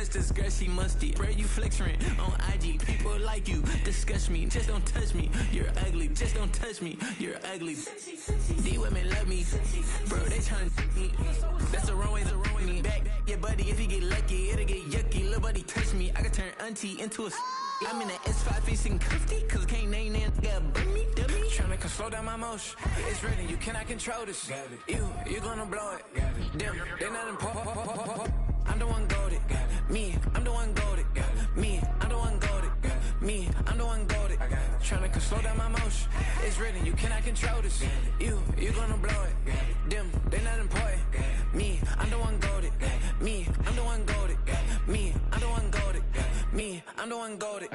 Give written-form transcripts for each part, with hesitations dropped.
Cause this girl, she musty. Bro, you flexing on IG. People like you, disgust me. Just don't touch me. You're ugly. Just don't touch me. You're ugly. These women love me. Bro, they trying to me. That's the wrong way, the wrong way. Me back, yeah, buddy. If you get lucky, it'll get yucky. Little buddy touch me. I can turn auntie into a. I'm in an S5 facing cuffy. Cause can't name that guy but me, dummy. Tryna slow down my motion. It's ready, you cannot control this. You gonna blow it. Damn, they not important. I'm the one goated. Me, I'm the one goated. Me, I'm the one goated. Me, I'm the one goated. Tryna slow down my motion. It's ready, you cannot control this. You gonna blow it. Them, they not important. Me, I'm the one goated. Me, I'm the one goated. Me, I'm the one goated. Me, I'm the one goated.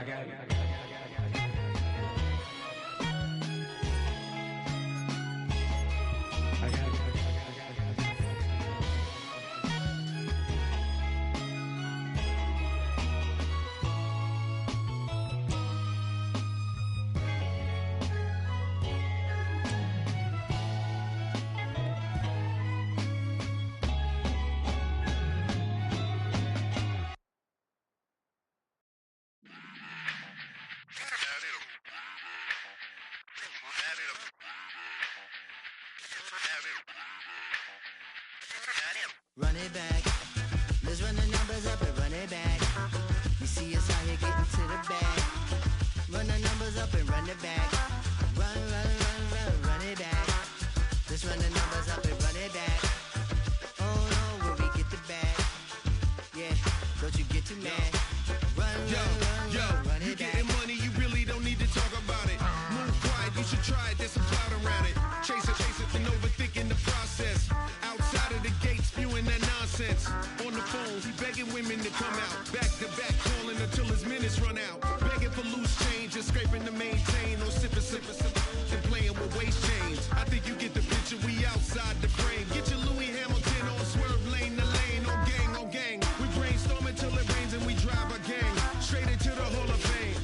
Run it back. Let's run the numbers up and run it back. You see us out here getting to the bag. Run the numbers up and run it back. Run it back. Let's run the numbers up and run it back. Oh no, where we get the bag. Yeah, don't you get too mad. Run it you back. Getting money, you really don't need to talk about it. Move quiet, you should try it, there's some clout around it. Chase it, and overthinking the process. Outside of the gates, spewing that nonsense. On the phone, he begging women to come out. Back to back, calling until his minutes run out. Begging for loose change and scraping to maintain. Or sipping, and playing with waist chains. I think you get the picture, we outside the frame. Get your Louis Hamilton on swerve lane to lane. On gang. We brainstorm until it rains and we drive a gang. Straight into the Hall of Fame.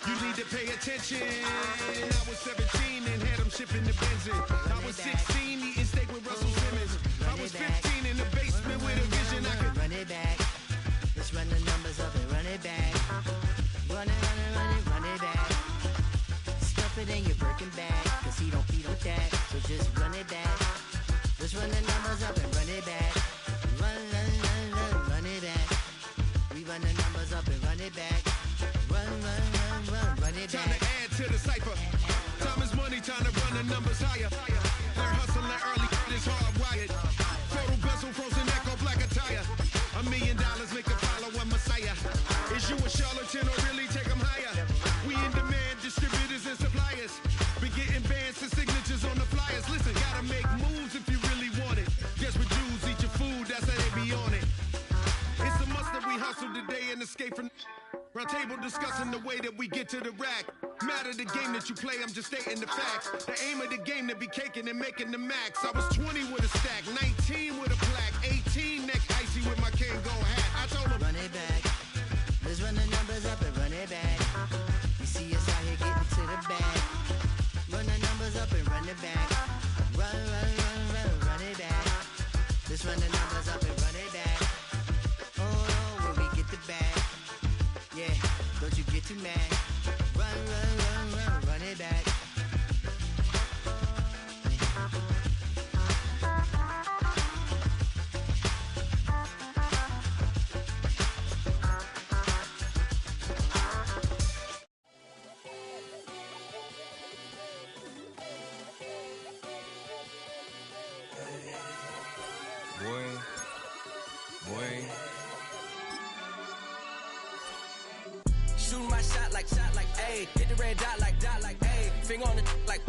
You need to pay attention. I was 17 and had them shipping the benzin. I was 16 eating steak with Russell Simmons. I was 15 in the basement with a vision. I could run it back. Let's run the numbers up and run it back. Run it back. Stuff it in your Birkin bag. Cause he don't feed with that. So just run it back. Let's run the numbers up and run it back. Run it back. We run the numbers up and run it back. Run it back. Time to add to the cipher. Time is money, time to run the numbers higher. They're hustling early, it's hardwired. Photo bezel, frozen echo, black attire. $1 million make a follow a messiah. Is you a charlatan or really take them higher? We in demand, distributors and suppliers. Been getting bands and signatures on the flyers. Listen, gotta make moves if you really want it. Guess what Jews eat your food, that's how they be on it. It's a must that we hustle today and escape from round table discussing the way that we get to the rack. Matter the game that you play, I'm just stating the facts. The aim of the game to be caking and making the max. I was 20 with a stack, 19 with a plaque, 18 neck icy with my Kango hat. I told him run it back. Let's run the numbers up and run it back. You see us out here getting to the bag. Run the numbers up and run it back. Run it back. Let's run the numbers up and run it back. Oh no, where we get the bag. Yeah, don't you get too mad. Run it back. Boy. Shooting my shot like, ayy. Hit the red dot like, ayy. Finger on the like,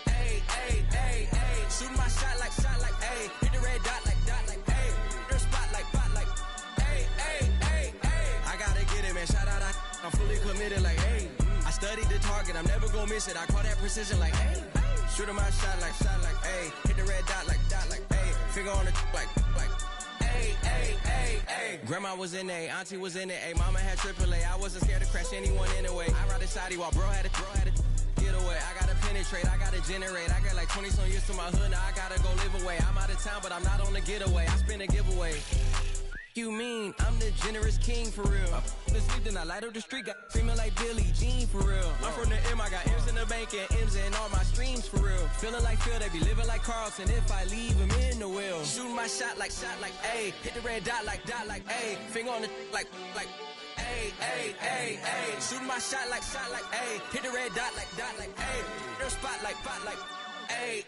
ayy, ayy, ayy, ayy. Shooting my shot like, ayy. Hit the red dot like, ayy. Your spot like, ayy, ayy, ayy, ayy. I gotta get it, man. Shout out, I'm fully committed like, ayy. I studied the target, I'm never gonna miss it. I call that precision like, ayy. Shooting my shot like, ayy. Hit the red dot like, ayy. Finger on the like, ayy, ayy, ayy, ayy. Grandma was in A, auntie was in it, ayy. Mama had AAA, I wasn't scared to crash anyone anyway. I ride a shotty while bro had to get away. I gotta penetrate, I gotta generate. I got like 20 some years to my hood, now I gotta go live away. I'm out of town, but I'm not on the getaway. I spin a giveaway. You mean I'm the generous king for real? The sleep, then I light up the street, got screaming like Billie Jean for real. I'm from the M, I got M's in the bank and M's in all my streams for real. Feeling like Phil, they be living like Carlson if I leave him in the wheel. Shooting my shot like A, hit the red dot like A, finger on the like A. Shooting my shot like A, hit the red dot like A, their spot like A.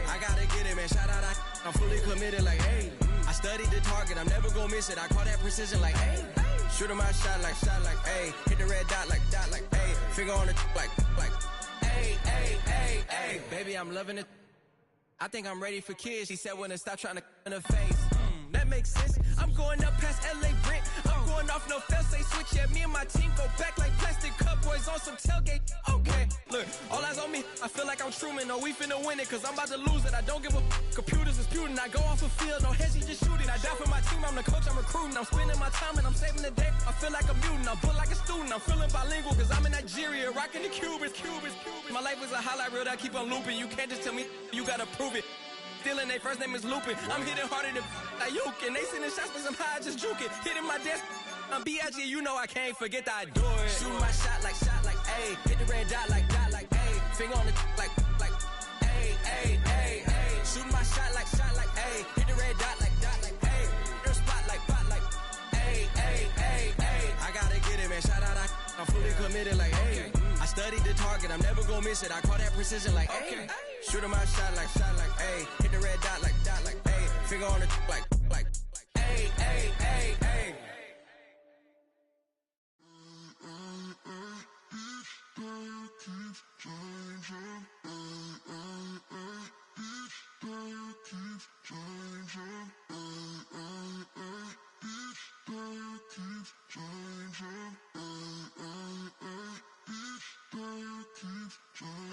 I gotta get it, man. Shout out, I'm fully committed like A. I studied the target, I'm never gonna miss it. I call that precision like A. Shooting my shot like A. Hit the red dot like A. Finger on the like A. Baby, I'm loving it. I think I'm ready for kids. She said when to stop trying to in her face. That makes sense. I'm going up past LA Brent. I'm going off no fail, say switch. Yeah, me and my team go back like plastic cup boys on some tailgate. Okay, look, all eyes on me. I feel like I'm Truman. No, we finna win it, cause I'm about to lose it. I don't give a computers disputing. I go off a field, no heads, he just shooting. I die for my team, I'm the coach, I'm recruiting. I'm spending my time and I'm saving the day. I feel like a mutant, I'm built like a student. I'm feeling bilingual, cause I'm in Nigeria, rocking the Cubans. My life is a highlight reel that I keep on looping. You can't just tell me, you gotta prove it. Stealing, they first name is Lupin. I'm hitting harder than Ayukin. They sending shots for some high, just juking. Hitting my desk, I'm B.I.G. You know I can't forget that I do it. Shooting my shot like A. Hit the red dot like A. Finger on the like A. Shooting my shot like A. Hit the red dot like A. Their spot like A. I gotta get it, man. Shout out, I'm fully committed like A. I studied the target, I'm never gonna miss it. I call that precision like A. Shooting my shot like A. Hit the red dot like A. Finger on the like A.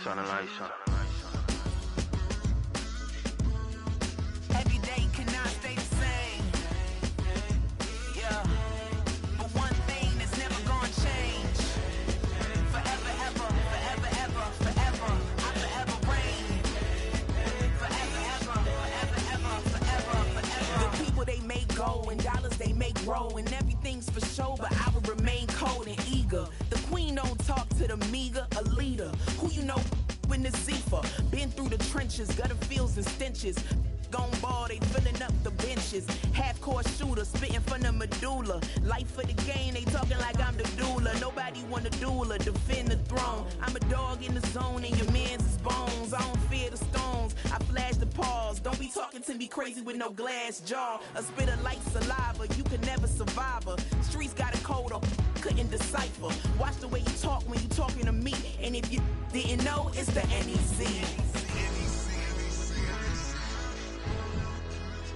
Turn the lights on. Every day cannot stay the same. Yeah. But one thing that's never gonna change. Forever, ever, forever, ever, forever. I forever reign. Forever, ever, forever, ever, forever, forever. The people they make go and dollars they make grow and everything's for show, but I will remain cold and eager. The queen don't talk to the meager, a leader. Who you know in the Zephyr? Been through the trenches, gutter fields and stenches. Gone ball, they filling up the benches. Half-court shooter, spitting from the medulla. Life for the game, they talking like I'm the doula. Nobody want a doula, defend the throne. I'm a dog in the zone and your man's is bones. I don't fear the stones, I flash the paws. Don't be talking to me crazy with no glass jaw. A spit of light saliva, you can never survive her. Streets got a code up, couldn't decipher. Watch the way you talk when you talking to me. And if you didn't know, it's the NEC.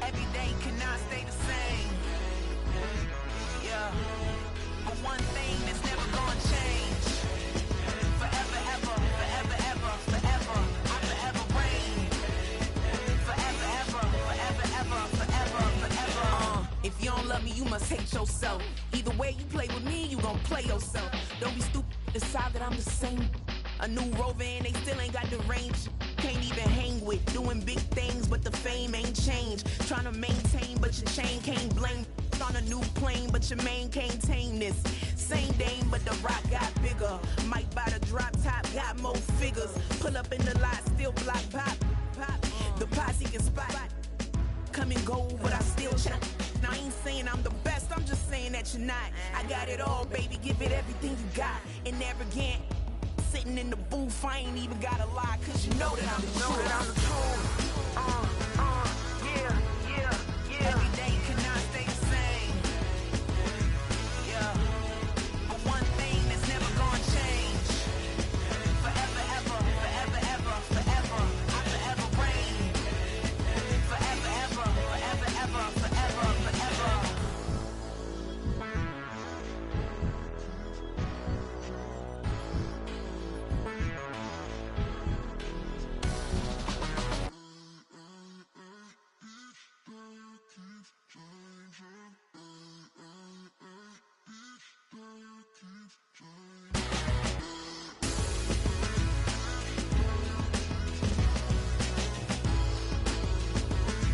Every day cannot stay the same. Yeah. But one thing that's never gonna change. Forever, ever, forever, ever, forever. I forever reign. Forever, ever, forever, ever, forever, forever. If you don't love me, you must hate yourself. Either way you play with me, you gon' play yourself. Don't be stupid, decide that I'm the same. A new rover and they still ain't got the range. Can't even hang with, doing big things, but the fame ain't changed. Trying to maintain, but your chain can't blame. On a new plane, but your main can't tame this. Same dame, but the rock got bigger. Might buy the drop top, got more figures. Pull up in the lot, still block pop. The posse can spot. Come and go, but I still check. Now I ain't saying I'm the best, I'm just saying that you're not. I got it all, baby, give it everything you got. And arrogant. Sitting in the booth, I ain't even gotta lie, cause you know that I'm the truth. Yeah. Every day cannot stay the same. Yeah. But one thing that's never gonna change. Forever, ever, forever, ever, forever. I forever reign. Forever, ever, forever, ever, forever, forever.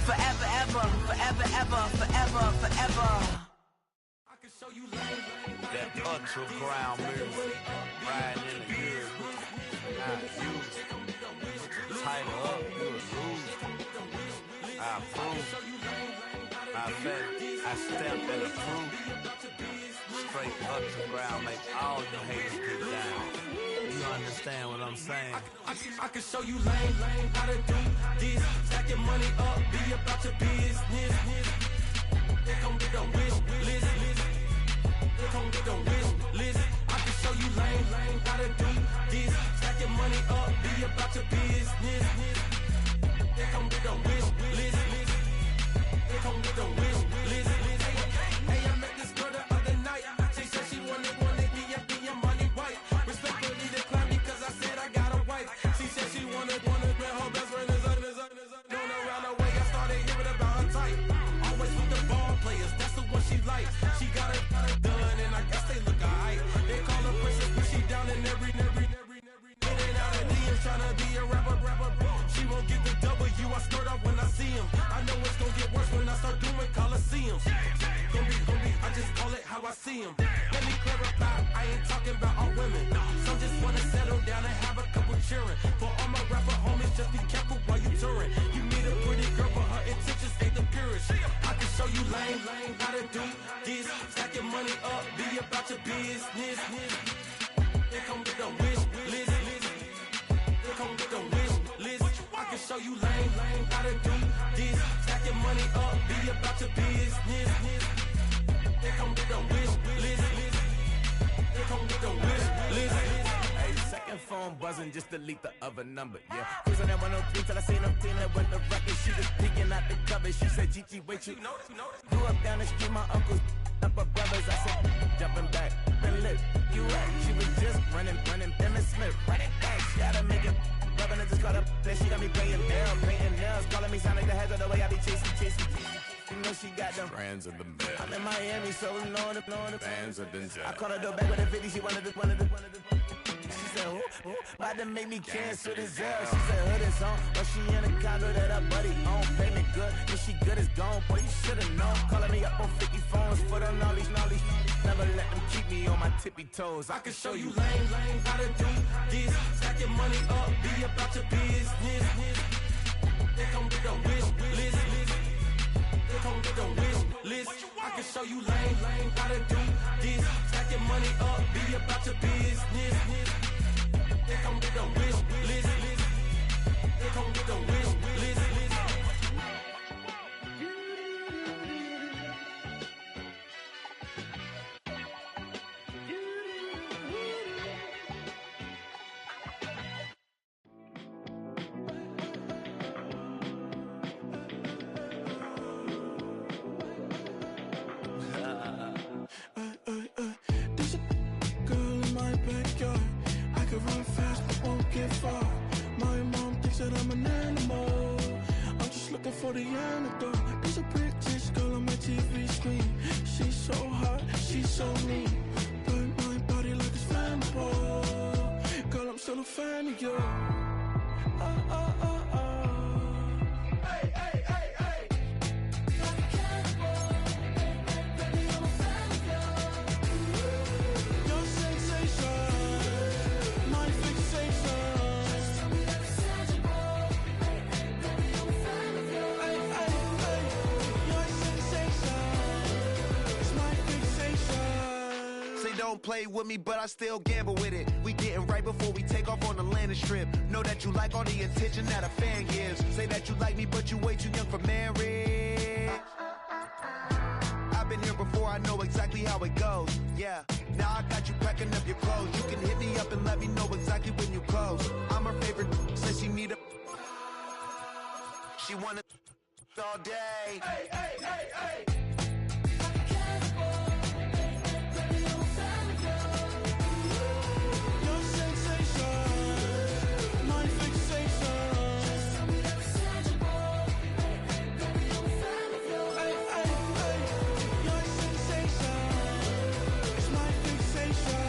Forever, ever, forever, ever, forever, forever. That ultra ground music, riding in the good, not used. Tighten up, you a loser. I approve. I bet I stamped and approve. Straight ultra ground, make all you haters get down. You understand what I'm saying? I can show you lame how to do this. Stack your money up, be about your business. They come with a wish list. They come with a wish list. I can show you lame how to do this. Stack your money up, be about your business. They come with a wish list. They come with a wish list. Hey, I met this girl the other night. She said she wanted me and be your money white. Respectfully declined because I said I got a wife. She said she wanted when her best friend is known around the way. I started hearing about her type. Always with the ball players, that's the one she likes. She got it done, and I guess they look alright. They call her princess, but she down in every. In and out of DMs, tryna be a rapper. She won't get the W, I skirt off when I see him. I know it's gonna get worse when I start doing Coliseums. Gonna be, I just call it how I see him. Let me clarify, I ain't talking about all women. Some just wanna settle down and have a couple cheering. For all my rapper homies, just be careful while you touring. You meet a pretty girl, but her intentions ain't the purest. I can show you lame how to do this. Stack your money up, be about your business. They come with a wish list. They come with a wish list. I can show you lame how to do this. Stack your money up, be about your business. They come with a wish list. They come with a wish list. Hey, second phone buzzing, just delete the other number, yeah. Cruising at 103 till I seen them team that went the record. She was peeking out the cover. She said, Gigi, wait, you grew up down the street, my uncles up her brothers. I said, jumping back, been lit. You at? She was just running, Emmett Smith, running back. She gotta make it. Rubbing it, just caught up. Then she got me playing down, painting nails, calling me sound like the heads of the way I be chasing. You know she got them Brands of the bed. I'm in Miami, so knowing the Bands of the I caught her door back with a 50, she wanted the. She said, who? About to make me cancel this L. She said, hood is on, but she in a condo that her buddy own. Payment good, if she good is gone, boy, you should've known. Calling me up on 50 phones, foot on knowledge. Never let them keep me on my tippy toes. I can show you lame how to do this. Stack your money up, be about your business. They come with a wish list. They come with a wish list. I can show you lame how to do this. Stack your money up, be about your business. They come with a wish list. They come with a wish list. There's a girl in my backyard. I could run fast but won't get far. My mom thinks that I'm an animal. I'm just looking for the antidote. There's a British girl on my TV screen. She's so hot, she's so mean. Burn my body like it's flammable. Girl, I'm still a fan of you. Hey, hey, hey, hey. Like a cannibal. Baby, I'm a fan of you. Your sensation, my fixation. Just tell me that it's tangible. Hey, hey, baby, I'm a fan of you. Hey, hey, hey. Your sensation is my fixation. Say don't play with me, but I still gamble with it. We getting right before we take off on the landing strip. Know that you like all the attention that a fan gives. Say that you like me, but you way too young for marriage. I've been here before, I know exactly how it goes. Yeah, now I got you packing up your clothes. You can hit me up and let me know exactly when you close. I'm her favorite, says she need a. She wanna all day. Hey, hey, hey, hey. Your sensation, my fixation. Just tell me that it's tangible. Hey, hey, baby, I'm a fan of you. Hey, hey, hey. Your sensation is my fixation.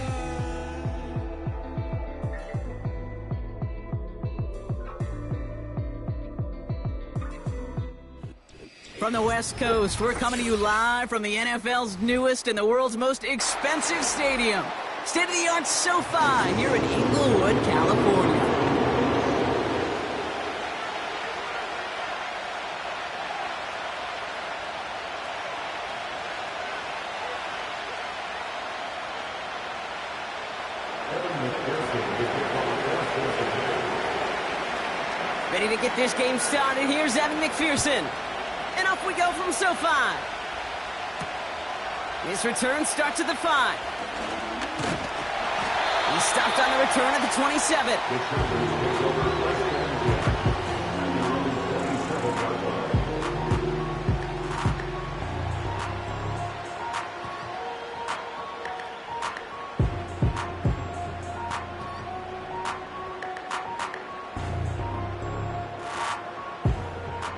From the West Coast, we're coming to you live from the NFL's newest and the world's most expensive stadium. State-of-the-art SoFi here in Inglewood, California. Ready to get this game started. Here's Evan McPherson. And off we go from SoFi. His return starts at the 5. He stopped on the return at the 27.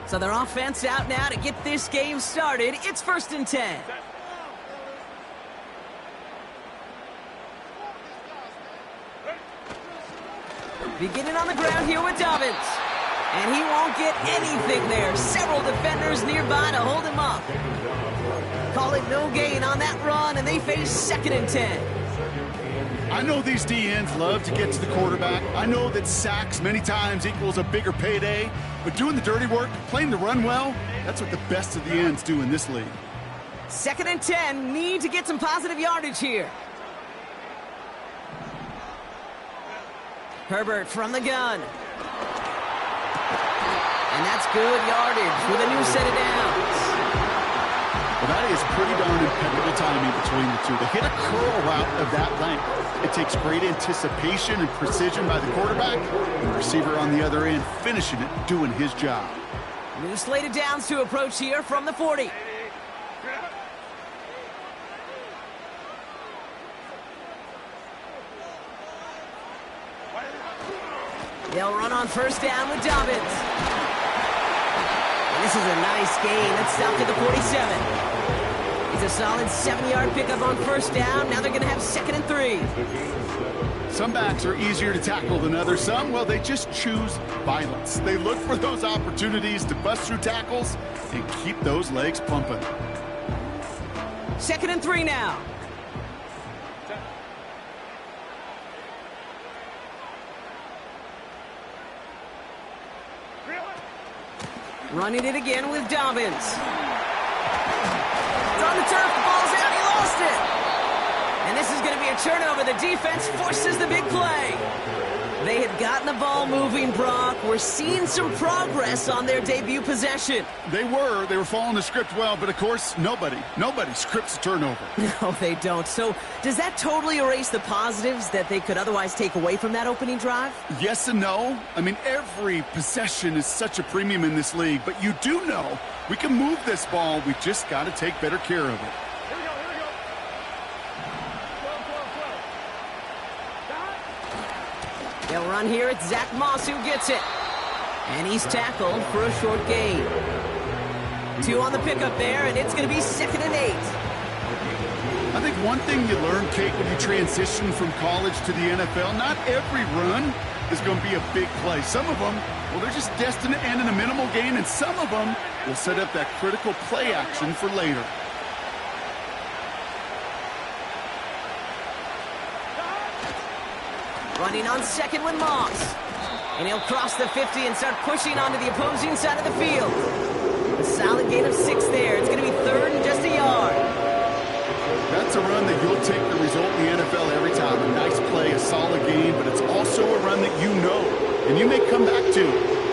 So their offense out now to get this game started. It's 1st and 10. Beginning on the ground here with Dobbins. And he won't get anything there. Several defenders nearby to hold him up. Call it no gain on that run, and they face 2nd and 10. I know these DNs love to get to the quarterback. I know that sacks many times equals a bigger payday. But doing the dirty work, playing the run well, that's what the best of the ends do in this league. 2nd and 10, need to get some positive yardage here. Herbert from the gun. And that's good yardage with a new set of downs. Well, that is pretty darn impeccable timing between the two. To hit a curl route of that length, it takes great anticipation and precision by the quarterback, and the receiver on the other end finishing it, doing his job. New slate of downs to approach here from the 40. They'll run on 1st down with Dobbins. And this is a nice gain. Let's stop to the 47. It's a solid 7-yard pickup on 1st down. Now they're going to have 2nd and 3. Some backs are easier to tackle than others. Some, well, they just choose violence. They look for those opportunities to bust through tackles and keep those legs pumping. 2nd and 3 now. Running it again with Dobbins. It's on the turf, the ball's out, he lost it. And this is going to be a turnover. The defense forces the big play. They had gotten the ball moving, Brock. We're seeing some progress on their debut possession. They were following the script well, but of course, nobody scripts a turnover. No, they don't. So does that totally erase the positives that they could otherwise take away from that opening drive? Yes and no. I mean, every possession is such a premium in this league, but you do know we can move this ball. We just got to take better care of it. They'll run here. It's Zach Moss who gets it. And he's tackled for a short gain. 2 on the pickup there, and it's going to be 2nd and 8. I think one thing you learn, Kate, when you transition from college to the NFL, not every run is going to be a big play. Some of them, well, they're just destined to end in a minimal gain, and some of them will set up that critical play action for later. Running on 2nd with Moss. And he'll cross the 50 and start pushing onto the opposing side of the field. A solid gain of 6 there. It's going to be 3rd and just a yard. That's a run that you'll take the result in the NFL every time. A nice play, a solid game, but it's also a run that you know and you may come back to.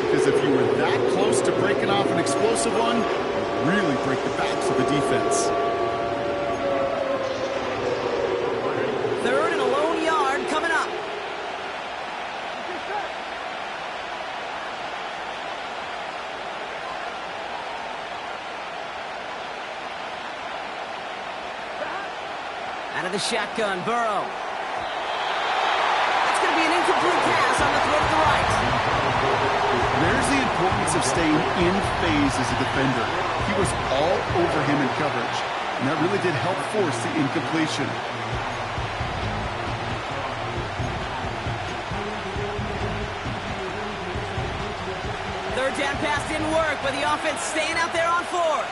Because if you were that close to breaking off an explosive one, you really break the backs of the defense. 3rd and a lone yard coming up. Out of the shotgun, Burrow. That's going to be an incomplete pass on the throw to the right. There's the importance of staying in phase as a defender. He was all over him in coverage, and that really did help force the incompletion. pass didn't work, but the offense staying out there on 4th.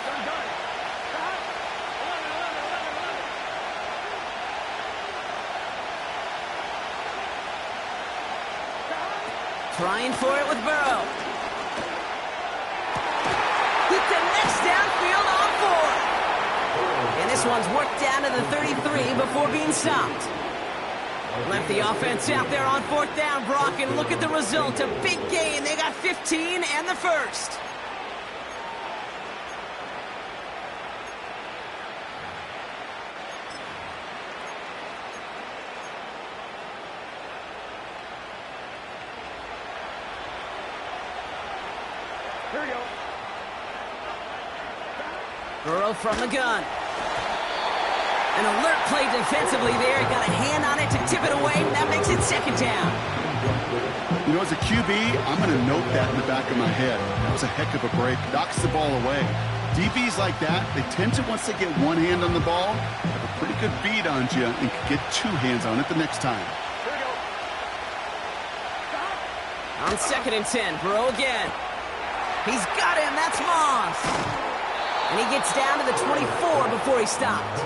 Trying for it with Burrow. He connects downfield on 4. And this one's worked down to the 33 before being stopped. Left the offense out there on 4th down, Brock, and look at the result. A big gain. They got 15 and the first. Here we go. Burrow from the gun. An alert play defensively there. Got a hand on it to tip it away. That makes it 2nd down. You know, as a QB, I'm going to note that in the back of my head. That was a heck of a break. Knocks the ball away. DBs like that, they tend to, once they get one hand on the ball, have a pretty good beat on you and can get 2 hands on it the next time. Here we go. On 2nd and 10, Burrow again. He's got him. That's Moss. And he gets down to the 24 before he stopped.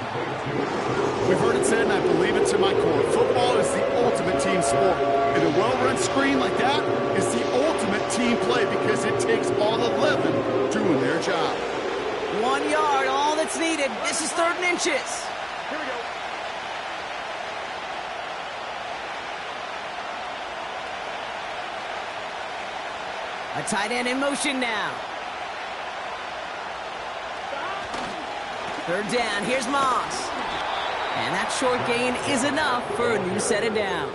We've heard it said, and I believe it to my core, football is the ultimate team sport. And a well-run screen like that is the ultimate team play because it takes all 11 doing their job. 1 yard, all that's needed. This is 3rd and inches. Here we go. A tight end in motion now. 3rd down, here's Moss. And that short gain is enough for a new set of downs.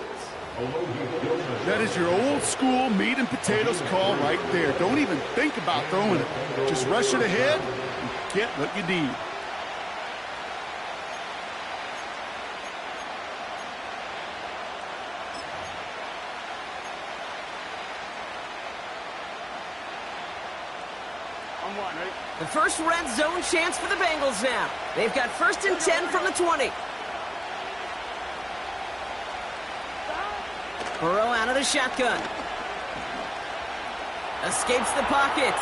That is your old school meat and potatoes call right there. Don't even think about throwing it. Just rush it ahead and get what you need. On 1, ready? The first red zone chance for the Bengals now. They've got 1st and 10 from the 20. Burrow out of the shotgun. Escapes the pocket.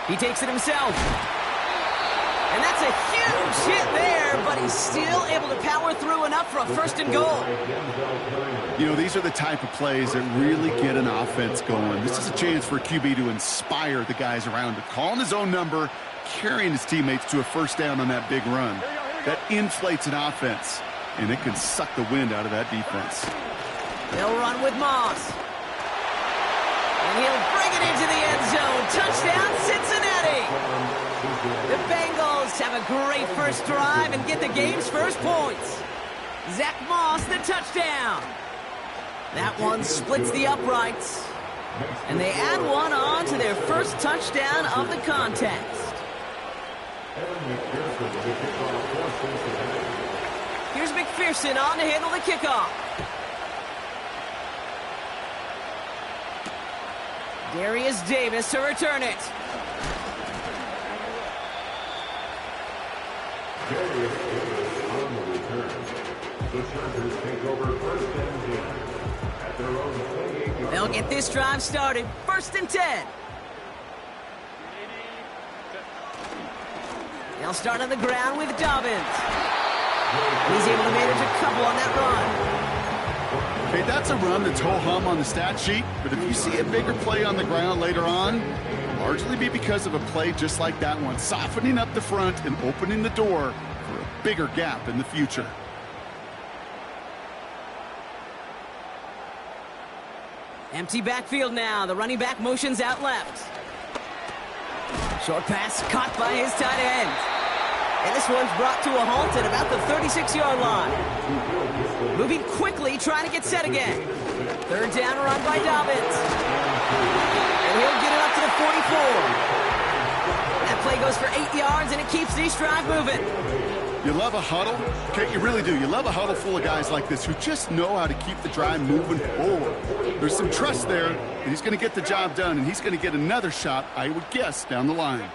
He takes it himself. And that's a huge hit there, but he's still able to power through enough for a 1st and goal. You know, these are the type of plays that really get an offense going. This is a chance for a QB to inspire the guys around him. Calling his own number, carrying his teammates to a 1st down on that big run. That inflates an offense, and it can suck the wind out of that defense. They'll run with Moss. And he'll bring it into the end zone. Touchdown, Cincinnati. The Bengals have a great first drive and get the game's first points. Zach Moss, the touchdown. That one splits the uprights. And they add one on to their first touchdown of the contest. Here's McPherson on to handle the kickoff. Darius Davis to return it. Darius Davis on the return. The Chargers take over 1st and 10 at their own 28. They'll get this drive started. 1st and 10. They'll start on the ground with Dobbins. He's able to manage a couple on that run. Okay, that's a run that's ho-hum on the stat sheet, but if you see a bigger play on the ground later on, it'll largely be because of a play just like that one, softening up the front and opening the door for a bigger gap in the future. Empty backfield now. The running back motions out left. Short pass caught by his tight end. And this one's brought to a halt at about the 36-yard line. Moving quickly, trying to get set again. 3rd down run by Dobbins. And he'll get it up to the 44. That play goes for 8 yards, and it keeps this drive moving. You love a huddle? Okay, you really do. You love a huddle full of guys like this who just know how to keep the drive moving forward. There's some trust there that he's going to get the job done, and he's going to get another shot, I would guess, down the line.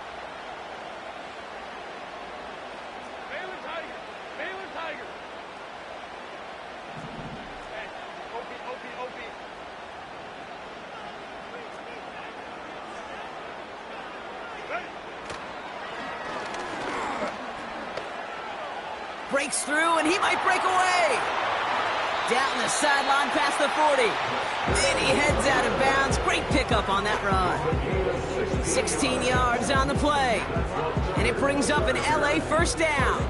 Breaks through, and he might break away. Down the sideline past the 40. And he heads out of bounds. Great pickup on that run. 16 yards on the play. And it brings up an LA first down.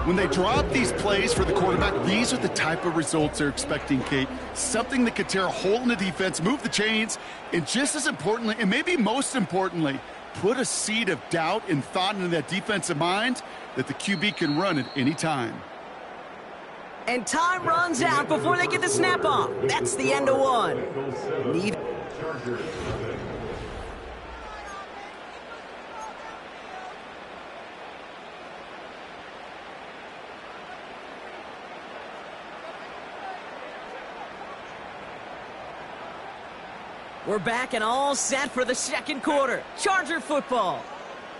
When they draw up these plays for the quarterback, these are the type of results they're expecting, Kate. Something that could tear a hole in the defense, move the chains, and just as importantly, and maybe most importantly, put a seed of doubt and thought into that defensive mind that the QB can run at any time. And time runs out before they get the snap off. That's the end of one. We're back and all set for the second quarter. Charger football.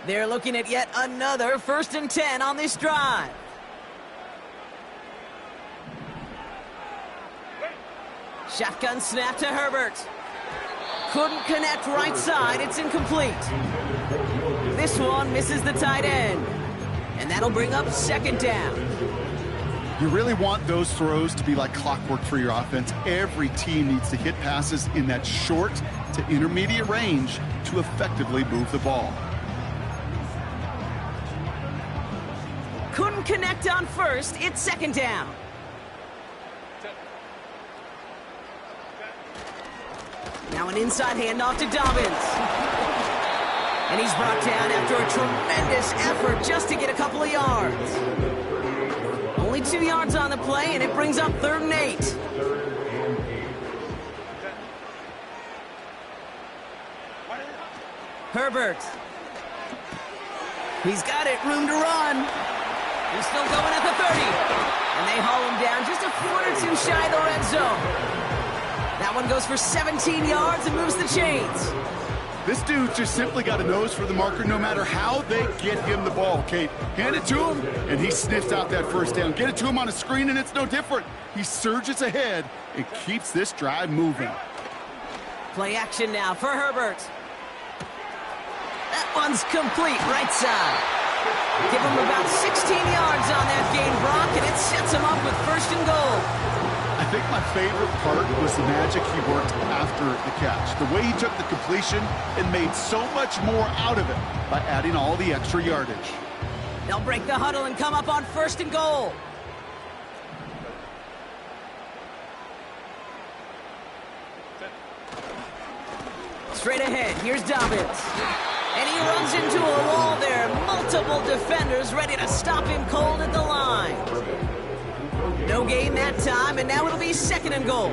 They're looking at yet another 1st and 10 on this drive. Shotgun snap to Herbert. Couldn't connect right side. It's incomplete. This one misses the tight end. And that'll bring up 2nd down. You really want those throws to be like clockwork for your offense. Every team needs to hit passes in that short to intermediate range to effectively move the ball. Couldn't connect on 1st. It's 2nd down. Now an inside handoff to Dobbins. And he's brought down after a tremendous effort just to get a couple of yards. Only 2 yards on the play, and it brings up 3rd and 8. Herbert. He's got it, room to run. He's still going at the 30. And they haul him down just a foot or two shy of the red zone. That one goes for 17 yards and moves the chains. This dude just simply got a nose for the marker no matter how they get him the ball, Kate. Hand it to him, and he sniffs out that 1st down. Get it to him on a screen, and it's no different. He surges ahead and keeps this drive moving. Play action now for Herbert. That one's complete, right side. Give him about 16 yards on that gain, Brock, and it sets him up with 1st and goal. I think my favorite part was the magic he worked after the catch. The way he took the completion and made so much more out of it by adding all the extra yardage. They'll break the huddle and come up on 1st and goal. Straight ahead, here's Dobbins. And he runs into a wall there. Multiple defenders ready to stop him cold at the line. No gain that time, and now it'll be 2nd and goal.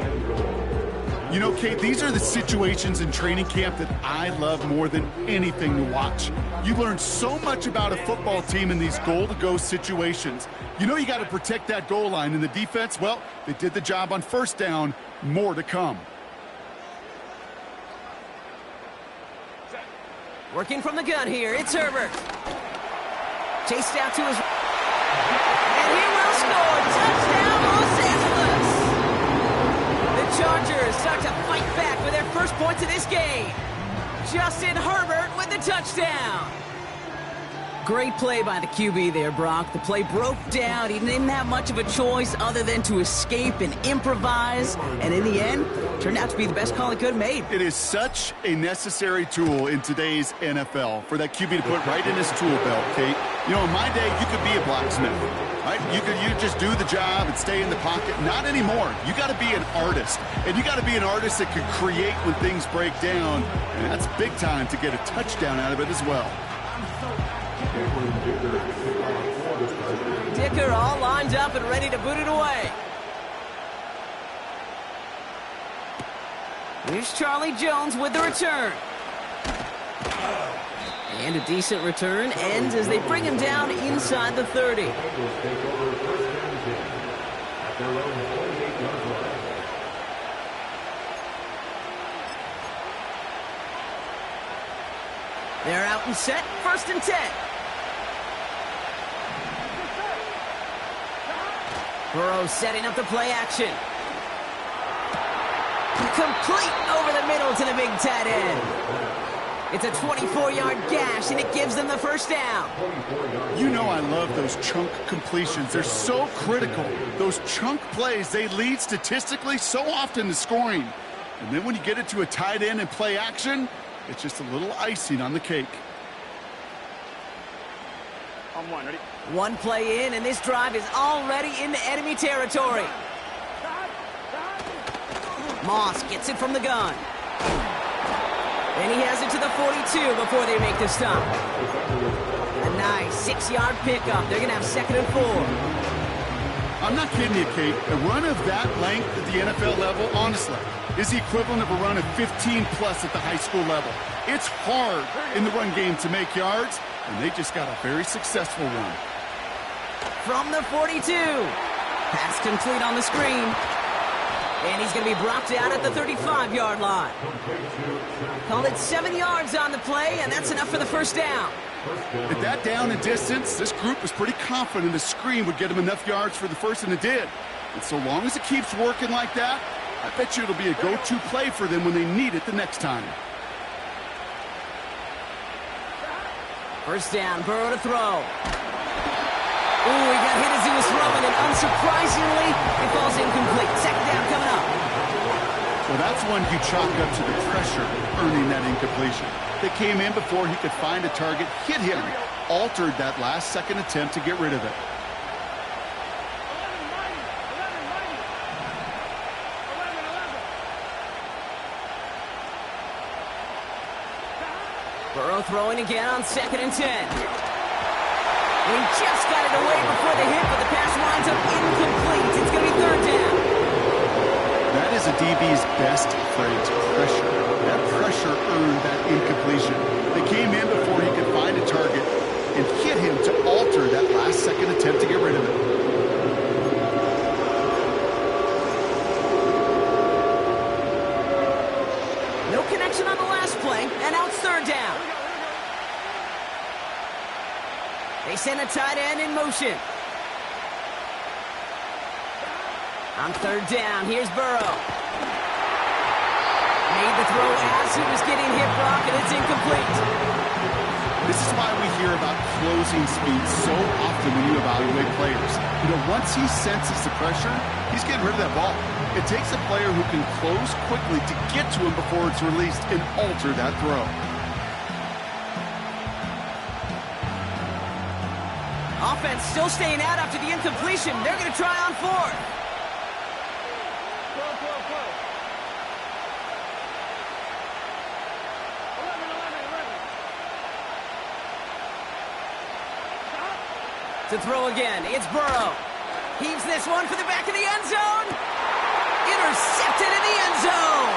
You know, Kate, these are the situations in training camp that I love more than anything to watch. You learn so much about a football team in these goal-to-go situations. You know you got to protect that goal line, and the defense, well, they did the job on 1st down. More to come. Working from the gun here, it's Herbert. Chased out to his... And he will score. Touchdown, Los Angeles. The Chargers start to fight back for their first points of this game. Justin Herbert with the touchdown. Great play by the QB there, Brock. The play broke down. He didn't have much of a choice other than to escape and improvise. And in the end, turned out to be the best call he could have made. It is such a necessary tool in today's NFL for that QB to put right in his tool belt, Kate. You know, in my day, you could be a blacksmith, right? You just do the job and stay in the pocket. Not anymore. You got to be an artist. And you got to be an artist that can create when things break down. And that's big time to get a touchdown out of it as well. Dicker all lined up and ready to boot it away. Here's Charlie Jones with the return. And a decent return ends as they bring him down inside the 30. They're out and set, 1st and 10. Burrow setting up the play action. Complete over the middle to the big tight end. It's a 24-yard gash, and it gives them the first down. You know I love those chunk completions. They're so critical. Those chunk plays, they lead statistically so often to scoring. And then when you get it to a tight end and play action, it's just a little icing on the cake. On one, ready? One play in, and this drive is already into enemy territory. Moss gets it from the gun. And he has it to the 42 before they make the stop. A nice 6-yard pickup. They're going to have 2nd and 4. I'm not kidding you, Kate. A run of that length at the NFL level, honestly, is the equivalent of a run of 15-plus at the high school level. It's hard in the run game to make yards, and they just got a very successful one. From the 42. Pass complete on the screen. And he's going to be brought down at the 35-yard line. Called it 7 yards on the play, and that's enough for the first down. At that down and distance, this group was pretty confident the screen would get them enough yards for the first, and it did. And so long as it keeps working like that, I bet you it'll be a go-to play for them when they need it the next time. First down, Burrow to throw. Ooh, he got hit as he was throwing, and unsurprisingly, it falls incomplete. 2nd down coming up. Well, that's one you chalk up to the pressure earning that incompletion. They came in before he could find a target, hit him, altered that last second attempt to get rid of it. Burrow throwing again on 2nd and 10. He just got it away before the hit, but the pass winds up incomplete. It's going to be 3rd down. That is a DB's best phrase, pressure. That pressure earned that incompletion. They came in before he could find a target and hit him to alter that last second attempt to get rid of it. No connection on the last play, and now it's 3rd down. They send a tight end in motion. On 3rd down, here's Burrow. Made the throw as he was getting hit, Brock, and it's incomplete. This is why we hear about closing speed so often when you evaluate players. You know, once he senses the pressure, he's getting rid of that ball. It takes a player who can close quickly to get to him before it's released and alter that throw. Offense still staying out after the incompletion. They're going to try on 4th. To throw again, it's Burrow. Heaves this one for the back of the end zone. Intercepted in the end zone.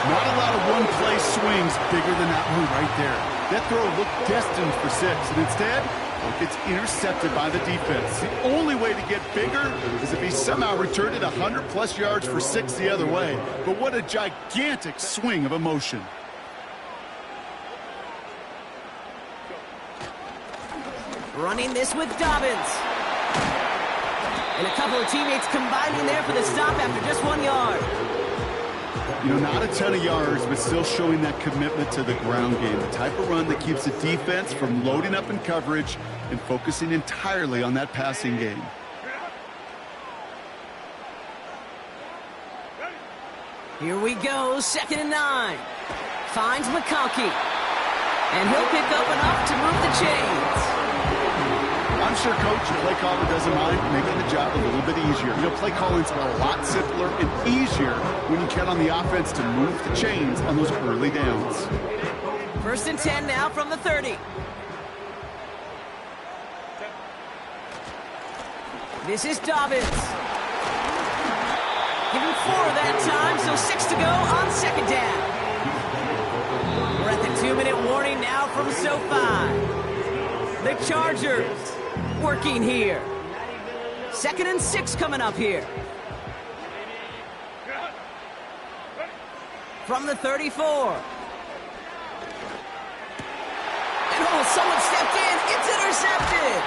Not a lot of one-play swings bigger than that one right there. That throw looked destined for 6, and instead, it gets intercepted by the defense. The only way to get bigger is if he somehow returned it 100-plus yards for 6 the other way. But what a gigantic swing of emotion. Running this with Dobbins. And a couple of teammates combining there for the stop after just 1 yard. You know, not a ton of yards, but still showing that commitment to the ground game. The type of run that keeps the defense from loading up in coverage and focusing entirely on that passing game. Here we go, 2nd and 9. Finds McConkey. And he'll pick up enough to move the chains. I'm sure Coach and play caller doesn't mind making the job a little bit easier. You know, play calling's a lot simpler and easier when you count on the offense to move the chains on those early downs. 1st and 10 now from the 30. This is Dobbins. Give him 4 that time, so 6 to go on 2nd down. We're at the 2-minute warning now from SoFi. The Chargers working here. 2nd and 6 coming up here. From the 34. And someone stepped in. It's intercepted.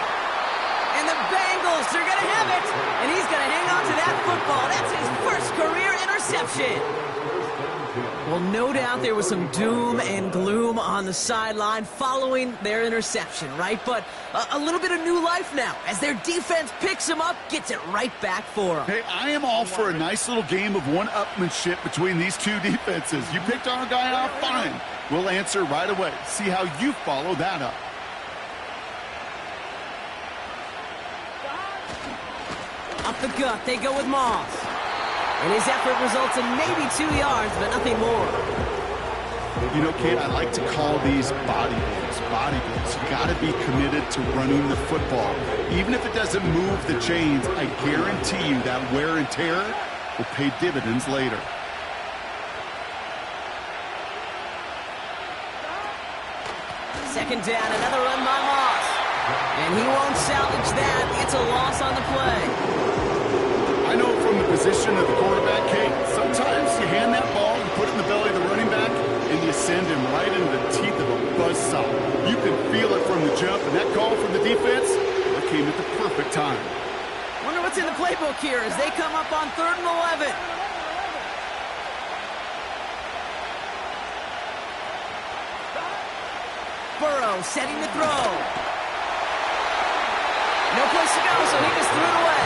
And the Bengals are going to have it. And he's going to hang on to that football. That's his first career interception. Well, no doubt there was some doom and gloom on the sideline following their interception, right? But a little bit of new life now as their defense picks them up, gets it right back for them. Hey, I am all for a nice little game of one-upmanship between these two defenses. You picked our guy off, fine. We'll answer right away. See how you follow that up. Up the gut, they go with Moss. And his effort results in maybe 2 yards, but nothing more. You know, Kate, I like to call these body blows. Body blows. You got to be committed to running the football. Even if it doesn't move the chains, I guarantee you that wear and tear will pay dividends later. Second down, another run by Moss. And he won't salvage that. It's a loss on the play. I know from the position of the quarterback, Kate, sometimes you hand that ball, you put it in the belly of the running back, and you send him right into the teeth of a buzzsaw. You can feel it from the jump, and that call from the defense, that came at the perfect time. Wonder what's in the playbook here as they come up on 3rd and 11. Burrow setting to throw. No place to go, so he just threw it away.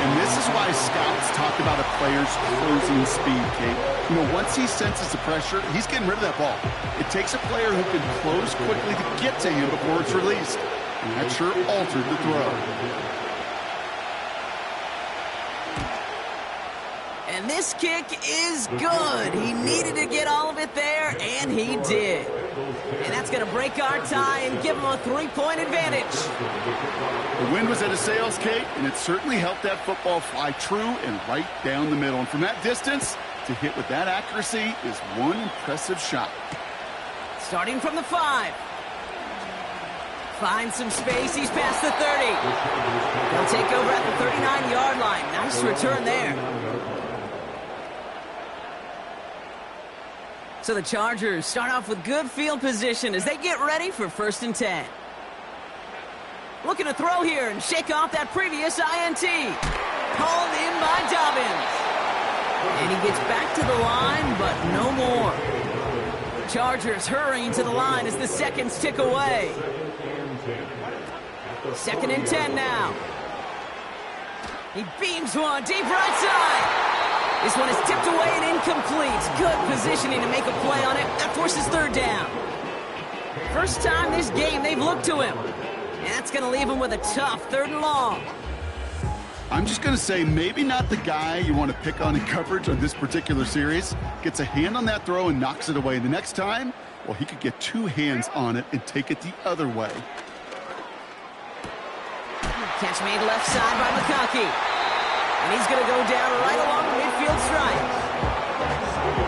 And this is why scouts talk about a player's closing speed, Kate. You know, once he senses the pressure, he's getting rid of that ball. It takes a player who can close quickly to get to him before it's released. And that sure altered the throw. And this kick is good. He needed to get all of it there, and he did. And that's going to break our tie and give him a 3-point advantage. The wind was at his sails, Kate, and it certainly helped that football fly true and right down the middle. And from that distance, to hit with that accuracy is one impressive shot. Starting from the 5. Finds some space. He's past the 30. He'll take over at the 39-yard line. Nice return there. So the Chargers start off with good field position as they get ready for 1st and 10. Looking to throw here and shake off that previous INT. Called in by Dobbins. And he gets back to the line, but no more. Chargers hurrying to the line as the seconds tick away. 2nd and 10 now. He beams one deep right side. This one is tipped away and incomplete. Good positioning to make a play on it. That forces 3rd down. First time this game they've looked to him. And that's going to leave him with a tough 3rd and long. I'm just going to say maybe not the guy you want to pick on in coverage on this particular series. Gets a hand on that throw and knocks it away. The next time, well, he could get 2 hands on it and take it the other way. Catch made left side by McConkey. And he's going to go down right along the midfield stripe.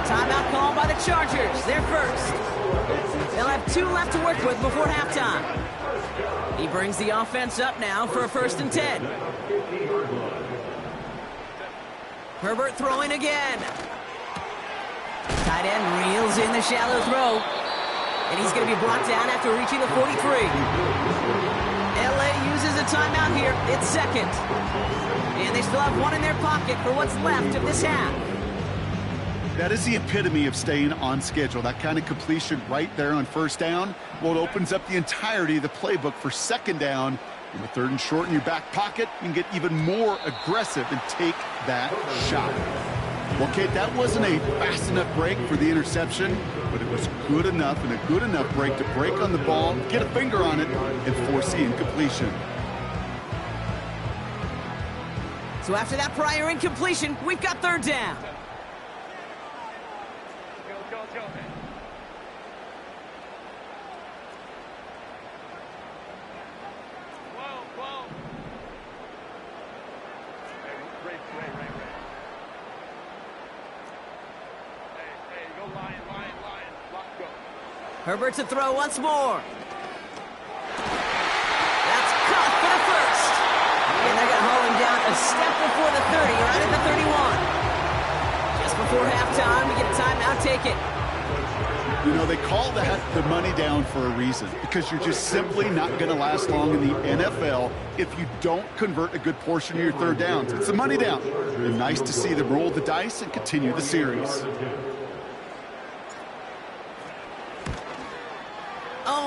Timeout called by the Chargers. They're first. They'll have 2 left to work with before halftime. He brings the offense up now for a 1st and 10. Herbert throwing again. Tight end reels in the shallow throw. And he's going to be brought down after reaching the 43. LA uses a timeout here. It's 2nd. And they still have 1 in their pocket for what's left of this half. That is the epitome of staying on schedule. That kind of completion right there on 1st down. Well, it opens up the entirety of the playbook for 2nd down. And with 3rd and short in your back pocket, you can get even more aggressive and take that shot. Well, Kate, that wasn't a fast enough break for the interception, but it was good enough and a good enough break to break on the ball, get a finger on it, and force the incompletion. So after that prior incompletion, we've got 3rd down. Herbert to throw once more. That's caught for the 1st. And they're going to haul him down a step before the 30, right at the 31. Just before halftime, we get a timeout, take it. You know, they call that the money down for a reason, because you're just simply not going to last long in the NFL if you don't convert a good portion of your 3rd downs. It's the money down. And nice to see them roll the dice and continue the series.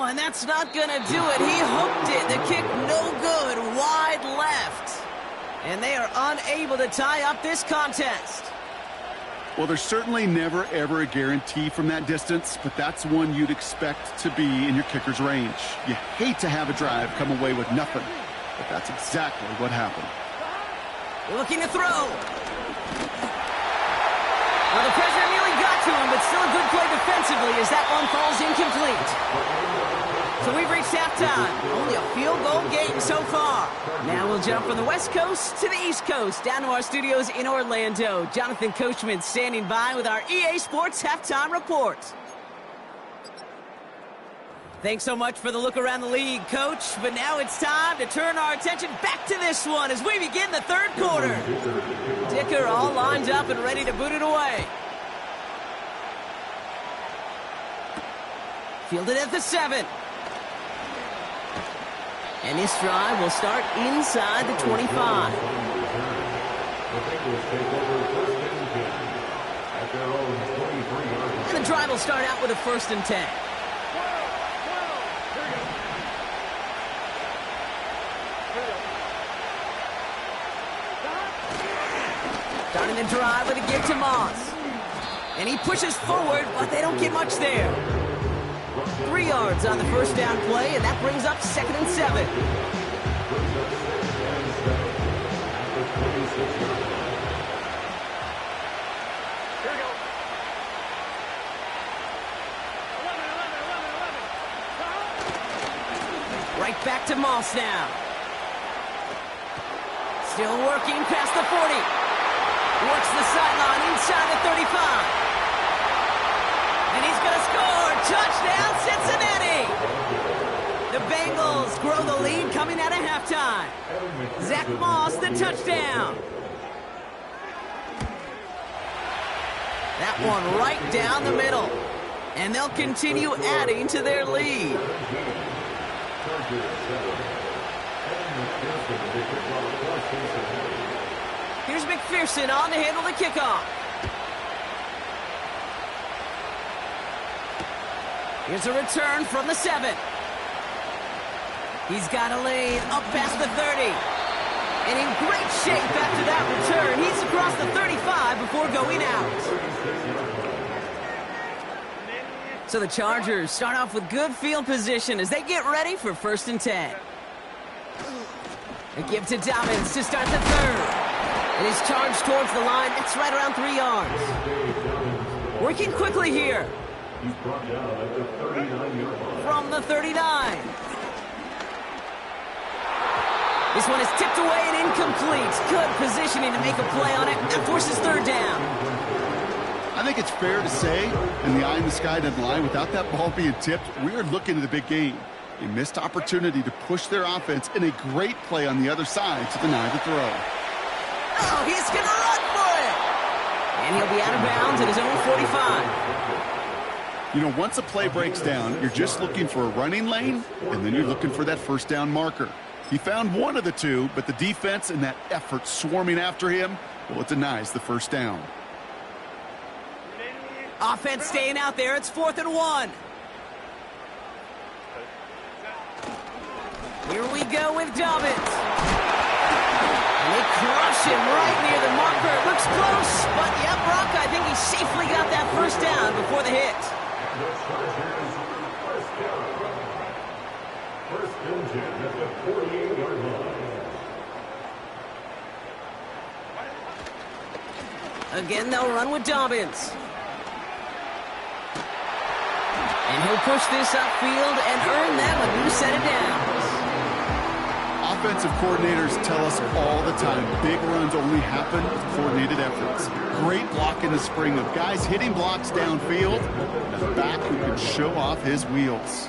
and that's not going to do it. He hooked it. The kick no good, wide left. And they are unable to tie up this contest. Well, there's certainly never, ever a guarantee from that distance, but that's one you'd expect to be in your kicker's range. You hate to have a drive come away with nothing, but that's exactly what happened. Looking to throw. Well, the pressure nearly got to him, but still a good play defensively as that one falls incomplete. So we've reached halftime. Only a field goal game so far. Now we'll jump from the West Coast to the East Coast, down to our studios in Orlando. Jonathan Coachman standing by with our EA Sports Halftime Report. Thanks so much for the look around the league, Coach. But now it's time to turn our attention back to this one as we begin the third quarter. Dicker all lined up and ready to boot it away. Fielded at the 7. And this drive will start inside the 25. And the drive will start out with a 1st and 10. Starting the drive with a give to Moss. And he pushes forward, but they don't get much there. 3 yards on the first down play, and that brings up 2nd and 7. Here we go. Right back to Moss now. Still working past the 40. Works the sideline inside the 35. And he's going to score. Touchdown, Cincinnati. The Bengals grow the lead coming out of halftime. Zach Moss, the touchdown. That one right down the middle. And they'll continue adding to their lead. Here's McPherson on to handle the kickoff. Here's a return from the 7. He's got a lane up past the 30. And in great shape after that return. He's across the 35 before going out. So the Chargers start off with good field position as they get ready for 1st and 10. A give to Dobbins to start the 3rd. And he's charged towards the line. That's right around 3 yards. Working quickly here. He's brought down at the 39-yard line. From the 39. This one is tipped away and incomplete. Good positioning to make a play on it. That forces 3rd down. I think it's fair to say, and the eye in the sky doesn't lie, without that ball being tipped, we are looking at a big game. A missed opportunity to push their offense and a great play on the other side to deny the throw. Oh, he's going to run for it. And he'll be out of bounds at his own 45. You know, once a play breaks down, you're just looking for a running lane, and then you're looking for that 1st down marker. He found one of the two, but the defense and that effort swarming after him, well, it denies the 1st down. Offense staying out there. It's 4th and 1. Here we go with Dobbins. And they crush him right near the marker. It looks close, but yeah, Brock, I think he safely got that 1st down before the hit. The Chargers, 1st down. 1st and 10 at the 48-yard line. Again, they'll run with Dobbins. And he'll push this upfield and earn them a new set of downs. Offensive coordinators tell us all the time, big runs only happen with coordinated efforts. Great block in the spring of guys hitting blocks downfield, and a back who can show off his wheels.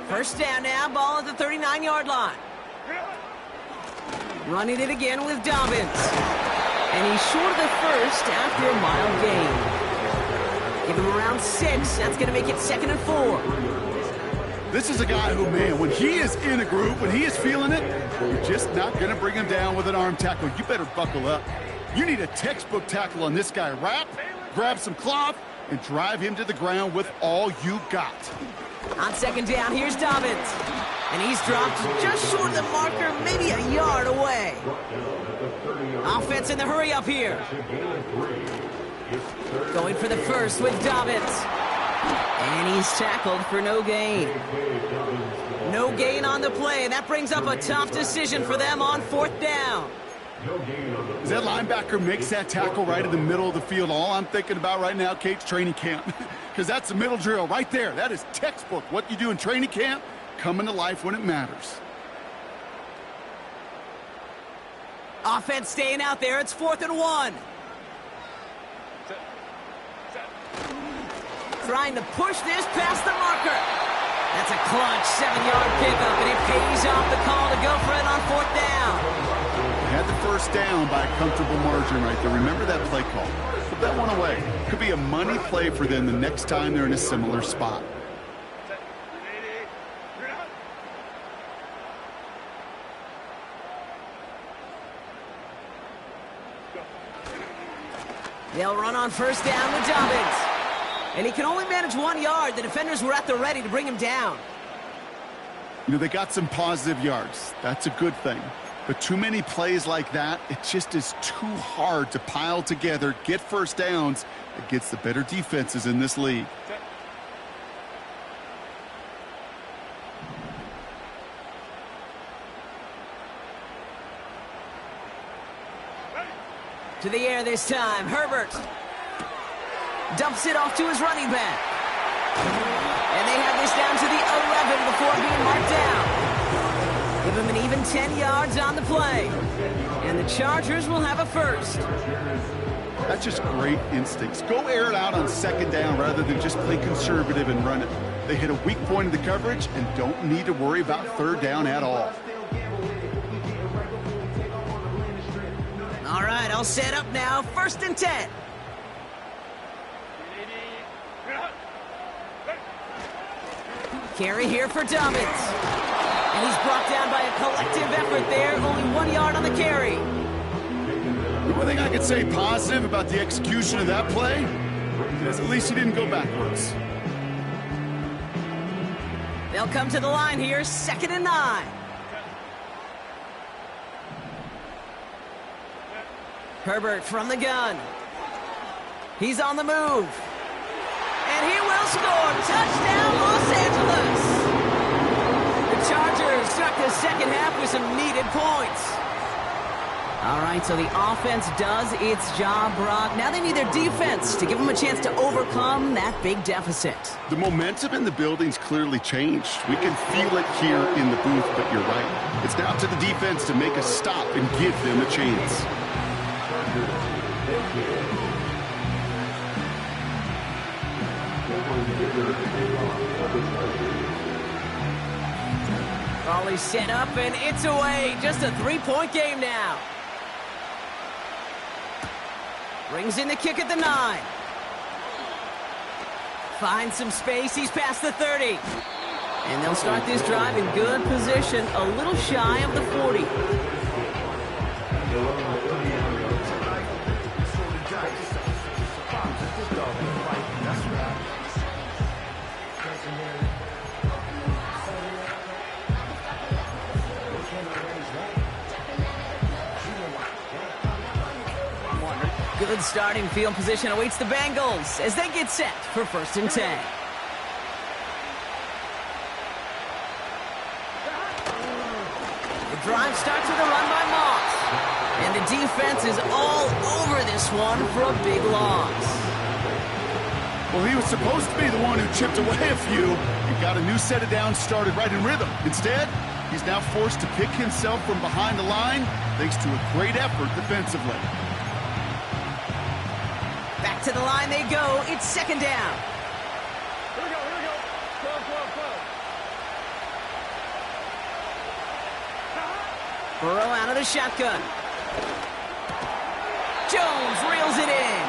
1st down now, ball at the 39-yard line. Running it again with Dobbins. And he's short of the 1st after a mile gain. Give him around 6. That's going to make it 2nd and 4. This is a guy who, man, when he is in a groove, when he is feeling it, you're just not going to bring him down with an arm tackle. You better buckle up. You need a textbook tackle on this guy. Wrap, grab some cloth, and drive him to the ground with all you got. On second down, here's Dobbins. And he's dropped just short of the marker, maybe a yard away. Offense in the hurry up here. Going for the first with Dobbins. And he's tackled for no gain. No gain on the play, and that brings up a tough decision for them on fourth down. As that linebacker makes that tackle right in the middle of the field, all I'm thinking about right now, Kate's training camp. Because that's the middle drill right there. That is textbook. What you do in training camp, coming to life when it matters. Offense staying out there. It's 4th and 1. Trying to push this past the marker. That's a clutch 7-yard pickup, and it pays off the call to go for it on 4th down. They had the first down by a comfortable margin right there. Remember that play call. Put that one away. Could be a money play for them the next time they're in a similar spot. They'll run on first down with Dobbins. And he can only manage 1 yard. The defenders were at the ready to bring him down. You know, they got some positive yards. That's a good thing. But too many plays like that, it just is too hard to pile together, get first downs against the better defenses in this league. To the air this time. Herbert dumps it off to his running back. And they have this down to the 11 before being marked down. Give him an even 10 yards on the play. And the Chargers will have a first. That's just great instincts. Go air it out on second down rather than just play conservative and run it. They hit a weak point in the coverage and don't need to worry about third down at all. All right, I'll set up now. 1st and 10. Carry here for Dobbins. And he's brought down by a collective effort there. Only 1 yard on the carry. The one thing I could say positive about the execution of that play is at least he didn't go backwards. They'll come to the line here. 2nd and 9. Herbert from the gun. He's on the move. And he will score. Touchdown, Los Angeles. The Chargers start the second half with some needed points. All right, so the offense does its job, Brock. Now they need their defense to give them a chance to overcome that big deficit. The momentum in the building's clearly changed. We can feel it here in the booth, but you're right. It's now to the defense to make a stop and give them a chance. Raleigh set up, and it's away. Just a 3-point game now. Brings in the kick at the 9. Finds some space. He's past the 30. And they'll start this drive in good position, a little shy of the 40. Good starting field position awaits the Bengals as they get set for 1st and 10. The drive starts with a run by Moss. And the defense is all over this one for a big loss. Well, he was supposed to be the one who chipped away a few and got a new set of downs started right in rhythm. Instead, he's now forced to pick himself from behind the line thanks to a great effort defensively. Back to the line they go. It's 2nd down. Here we go. 12. Burrow out of the shotgun. Jones reels it in.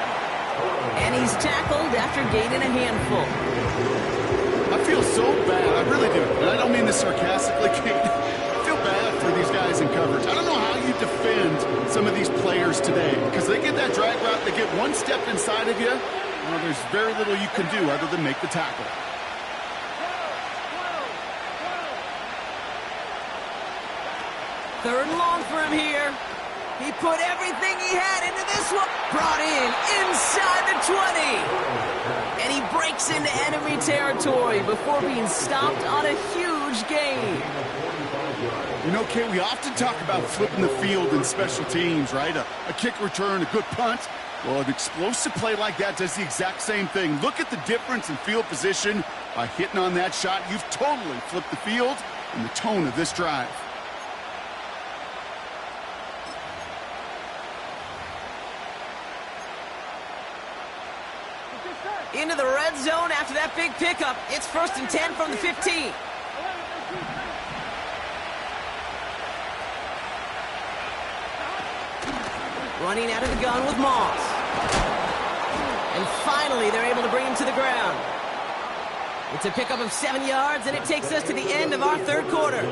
And he's tackled after gaining a handful. I feel so bad. I really do. And I don't mean this sarcastically, Kate. I feel bad for these guys in coverage. I don't know how you defend some of these players today because they get that drag route, they get one step inside of you. Well, there's very little you can do other than make the tackle. 3rd and long for him here. He put everything he had into this one. Brought in inside the 20. And he breaks into enemy territory before being stopped on a huge gain. You know, Kate, we often talk about flipping the field in special teams, right? A kick return, a good punt. Well, an explosive play like that does the exact same thing. Look at the difference in field position. By hitting on that shot, you've totally flipped the field and the tone of this drive. Into the red zone after that big pickup. It's 1st and 10 from the 15. Running out of the gun with Moss. And finally, they're able to bring him to the ground. It's a pickup of 7 yards, and it takes us to the end of our 3rd quarter.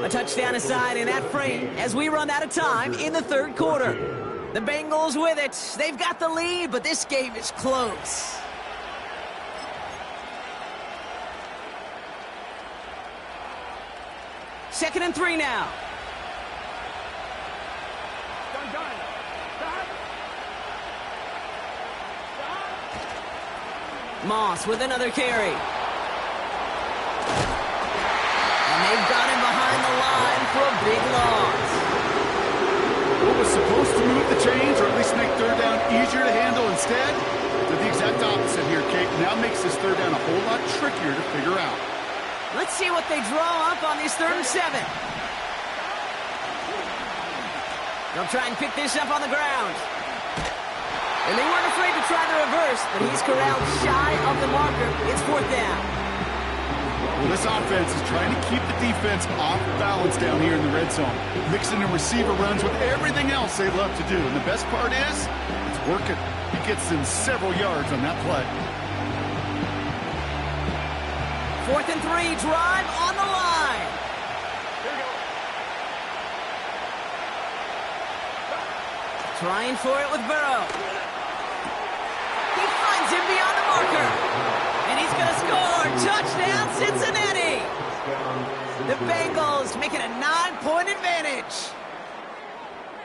A touchdown aside in that frame as we run out of time in the 3rd quarter. The Bengals with it. They've got the lead, but this game is close. Second and 3 now. Moss with another carry. And they've got him behind the line for a big loss. What was supposed to move the chains, or at least make 3rd down easier to handle instead, did the exact opposite here, Kate. Now makes this 3rd down a whole lot trickier to figure out. Let's see what they draw up on these 3rd and 7. They'll try and pick this up on the ground. And they weren't afraid to try the reverse, but he's corralled shy of the marker. It's 4th down. Well, this offense is trying to keep the defense off balance down here in the red zone. Mixing the receiver runs with everything else they love to do. And the best part is, it's working. He gets in several yards on that play. 4th and 3, drive on the line. Trying for it with Burrow. He finds him beyond the marker. And he's going to score. Touchdown, Cincinnati. The Bengals making a 9-point advantage.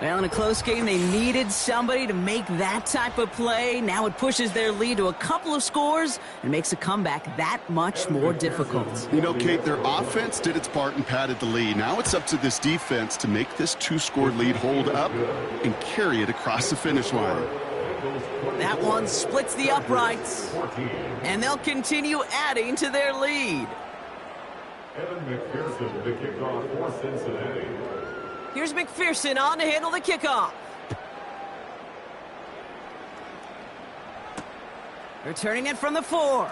Well, in a close game, they needed somebody to make that type of play. Now it pushes their lead to a couple of scores and makes a comeback that much more difficult. You know, Kate, their offense did its part and padded the lead. Now it's up to this defense to make this 2-score lead hold up and carry it across the finish line. That one splits the uprights, and they'll continue adding to their lead. Evan McPherson to kick off for Cincinnati. Here's McPherson on to handle the kickoff. Returning it from the 4.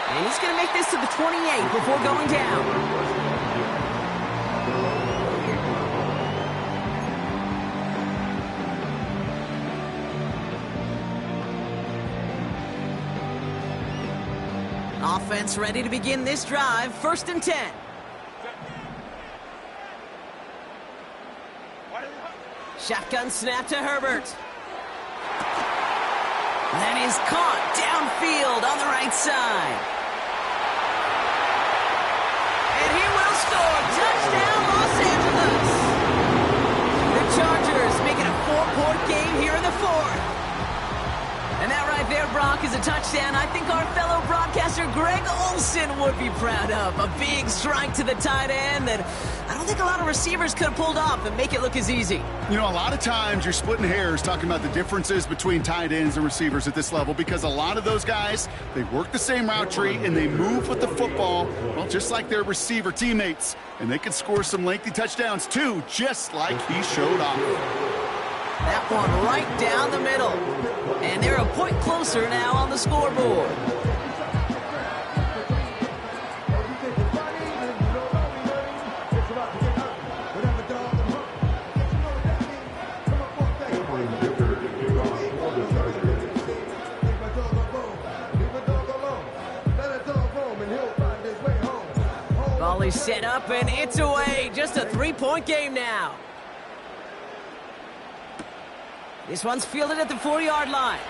And he's going to make this to the 28 before going down. Offense ready to begin this drive. 1st and 10. Shotgun snap to Herbert. That is caught downfield on the right side. And he will score. Touchdown, Los Angeles. The Chargers making a 4-point game here in the 4th. And that right there, Brock, is a touchdown I think our fellow broadcaster Greg Olsen would be proud of. A big strike to the tight end that I don't think a lot of receivers could have pulled off and make it look as easy. You know, a lot of times you're splitting hairs talking about the differences between tight ends and receivers at this level because a lot of those guys, they work the same route tree and they move with the football, well, just like their receiver teammates. And they can score some lengthy touchdowns too, just like he showed off. That one right down the middle. And they're a point closer now on the scoreboard. Ball is set up and it's away. Just a 3-point game now. This one's fielded at the 4-yard line.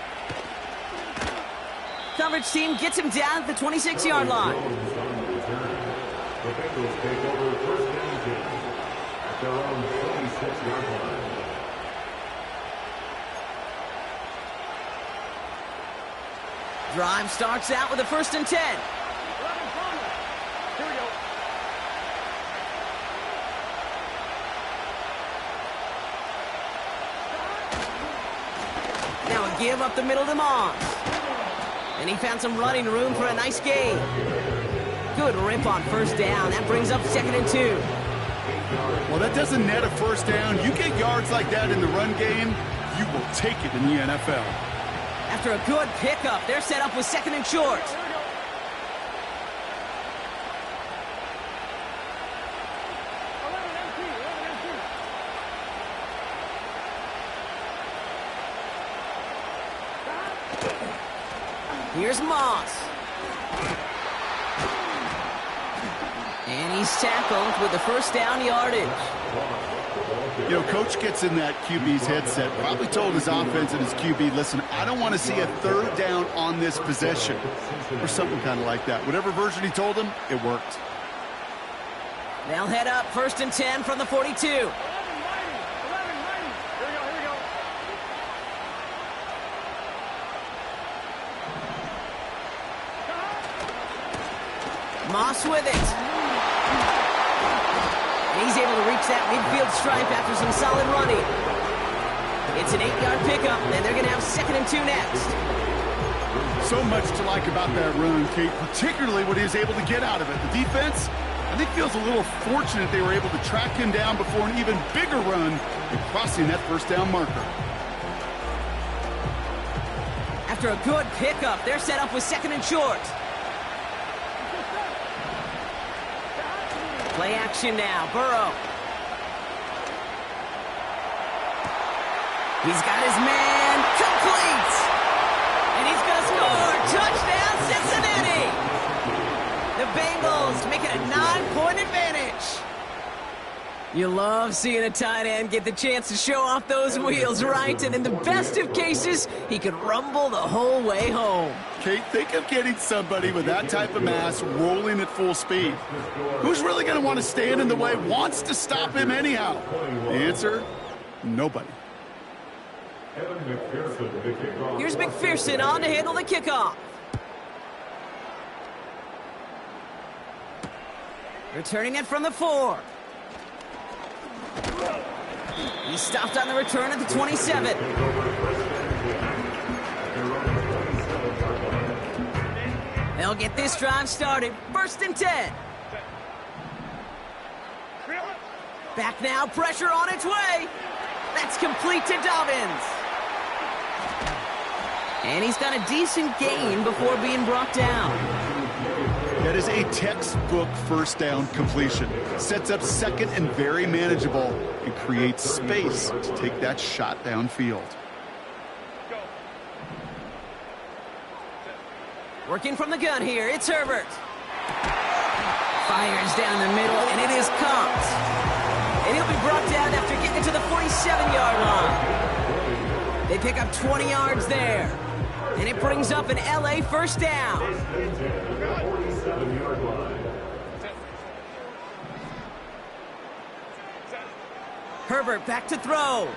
Coverage team gets him down at the 26-yard line. Bengals take over first and 10 at their own 26-yard line. Drive starts out with a 1st and 10. Here we go. Now a give up the middle to Moss. And he found some running room for a nice gain. Good rip on 1st down. That brings up 2nd and 2. Well, that doesn't net a 1st down. You get yards like that in the run game, you will take it in the NFL. After a good pickup, they're set up with 2nd and short. Here's Moss. And he's tackled with the 1st down yardage. You know, coach gets in that QB's headset, probably told his offense and his QB, listen, I don't want to see a 3rd down on this possession, or something kind of like that. Whatever version he told him, it worked. They'll head up 1st and 10 from the 42. Here we go. Moss with it. And he's able to reach that midfield stripe after some solid running. It's an 8-yard pickup, and they're going to have 2nd and 2 next. So much to like about that run, Kate, particularly what he was able to get out of it. The defense, I think, feels a little fortunate they were able to track him down before an even bigger run and crossing that 1st down marker. After a good pickup, they're set up with 2nd and short. Play action now, Burrow. He's got his man, complete! And he's gonna score! Touchdown, Cincinnati! The Bengals make it a 9-point advantage. You love seeing a tight end get the chance to show off those wheels, right? And in the best of cases, he could rumble the whole way home. Kate, think of getting somebody with that type of mass rolling at full speed. Who's really going to want to stand in the way, wants to stop him anyhow? The answer, nobody. Here's McPherson on to handle the kickoff. Returning it from the 4. He stopped on the return at the 27. They'll get this drive started. 1st and 10. Back now, pressure on its way. That's complete to Dobbins. And he's got a decent gain before being brought down. That is a textbook 1st down completion. Sets up 2nd and very manageable and creates space to take that shot downfield. Working from the gun here, it's Herbert. Fires down the middle, and it is caught. And he'll be brought down after getting it to the 47-yard line. They pick up 20 yards there. And it brings up an LA 1st down. Herbert back to throw.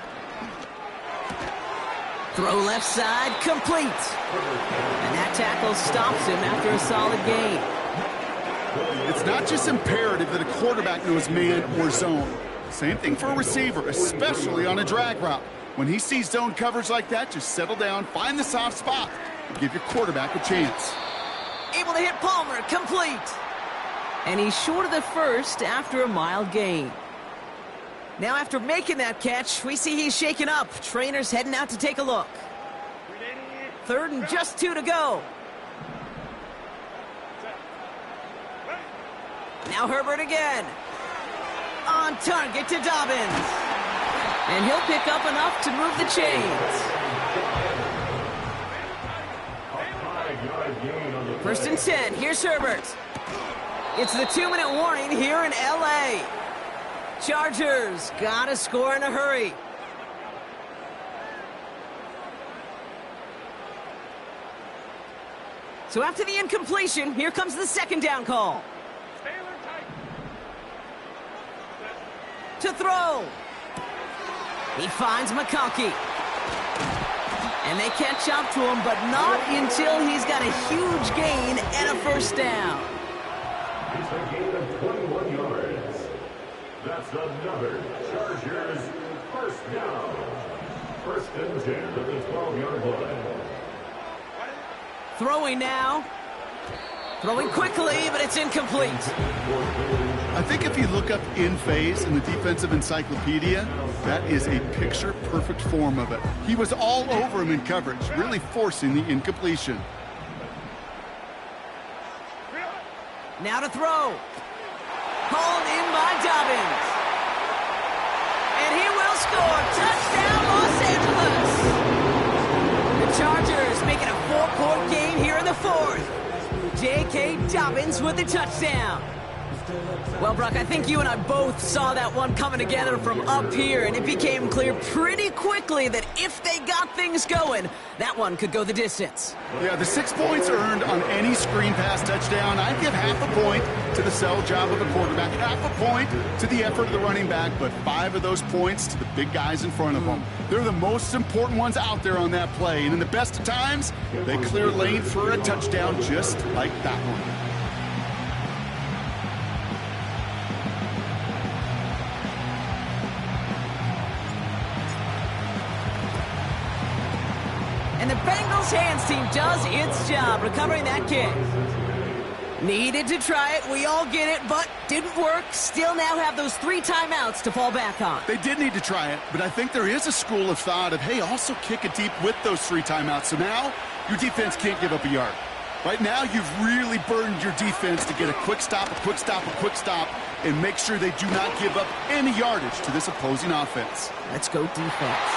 Throw left side, complete. And that tackle stops him after a solid gain. It's not just imperative that a quarterback knows man or zone. Same thing for a receiver, especially on a drag route. When he sees zone coverage like that, just settle down, find the soft spot, and give your quarterback a chance. Able to hit Palmer, complete. And he's short of the 1st after a mild gain. Now after making that catch, we see he's shaken up. Trainer's heading out to take a look. 3rd and just 2 to go. Now Herbert again. On target to Dobbins. And he'll pick up enough to move the chains. 1st and 10, here's Herbert. It's the 2-minute warning here in LA. Chargers gotta score in a hurry. So after the incompletion, here comes the 2nd down call. to throw. He finds McConkey. And they catch up to him, but not until he's got a huge gain and a first down. It's a gain of 21 yards. That's another Chargers first down. First and 10 at the 12-yard line. Throwing now. Throwing quickly, but it's incomplete. I think if you look up in phase in the defensive encyclopedia, that is a picture-perfect form of it. He was all over him in coverage, really forcing the incompletion. Now to throw. Hauled in by Dobbins. And he will score. Touchdown, Los Angeles. The Chargers making a 4-point game here in the fourth. J.K. Dobbins with the touchdown. Well, Brock, I think you and I both saw that one coming together from up here, and it became clear pretty quickly that if they got things going, that one could go the distance. Yeah, the 6 points earned on any screen pass touchdown. I give half a point to the sell job of a quarterback, half a point to the effort of the running back, but 5 of those points to the big guys in front of them. They're the most important ones out there on that play, and in the best of times, they clear lane for a touchdown just like that one. And the Bengals hands team does its job recovering that kick. Needed to try it, we all get it, but didn't work. Still now have those 3 timeouts to fall back on. They did need to try it, but I think there is a school of thought of, hey, also kick it deep with those 3 timeouts. So now your defense can't give up a yard. Right now you've really burdened your defense to get a quick stop, a quick stop, a quick stop, and make sure they do not give up any yardage to this opposing offense. Let's go defense.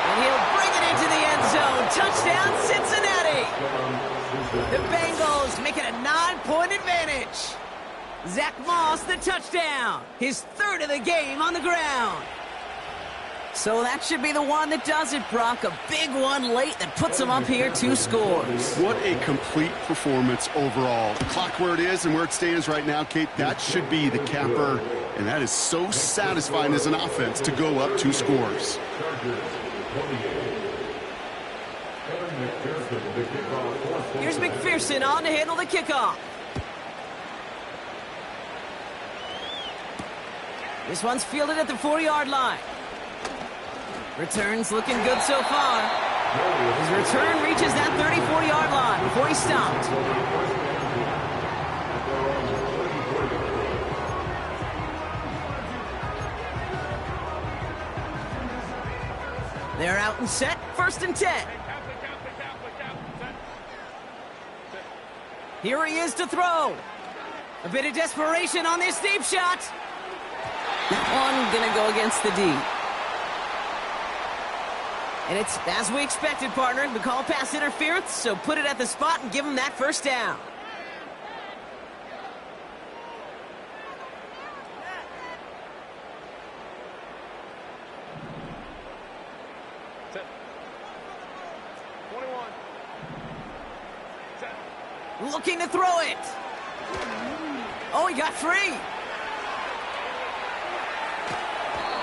And he'll bring it into the end zone. Touchdown, Cincinnati. The Bengals making a 9-point advantage. Zach Moss, the touchdown. His 3rd of the game on the ground. So that should be the one that does it, Brock. A big one late that puts him up here 2 scores. What a complete performance overall. The clock where it is and where it stands right now, Kate, that should be the capper. And that is so satisfying as an offense to go up 2 scores. Here's McPherson on to handle the kickoff. This one's fielded at the 4-yard line. Return's looking good so far. His return reaches that 34-yard line before he stopped. They're out and set, 1st and 10. Here he is to throw. A bit of desperation on this deep shot. That one gonna go against the D. And it's as we expected, partner. We call pass interference, so put it at the spot and give him that first down. Looking to throw it. Oh, he got free.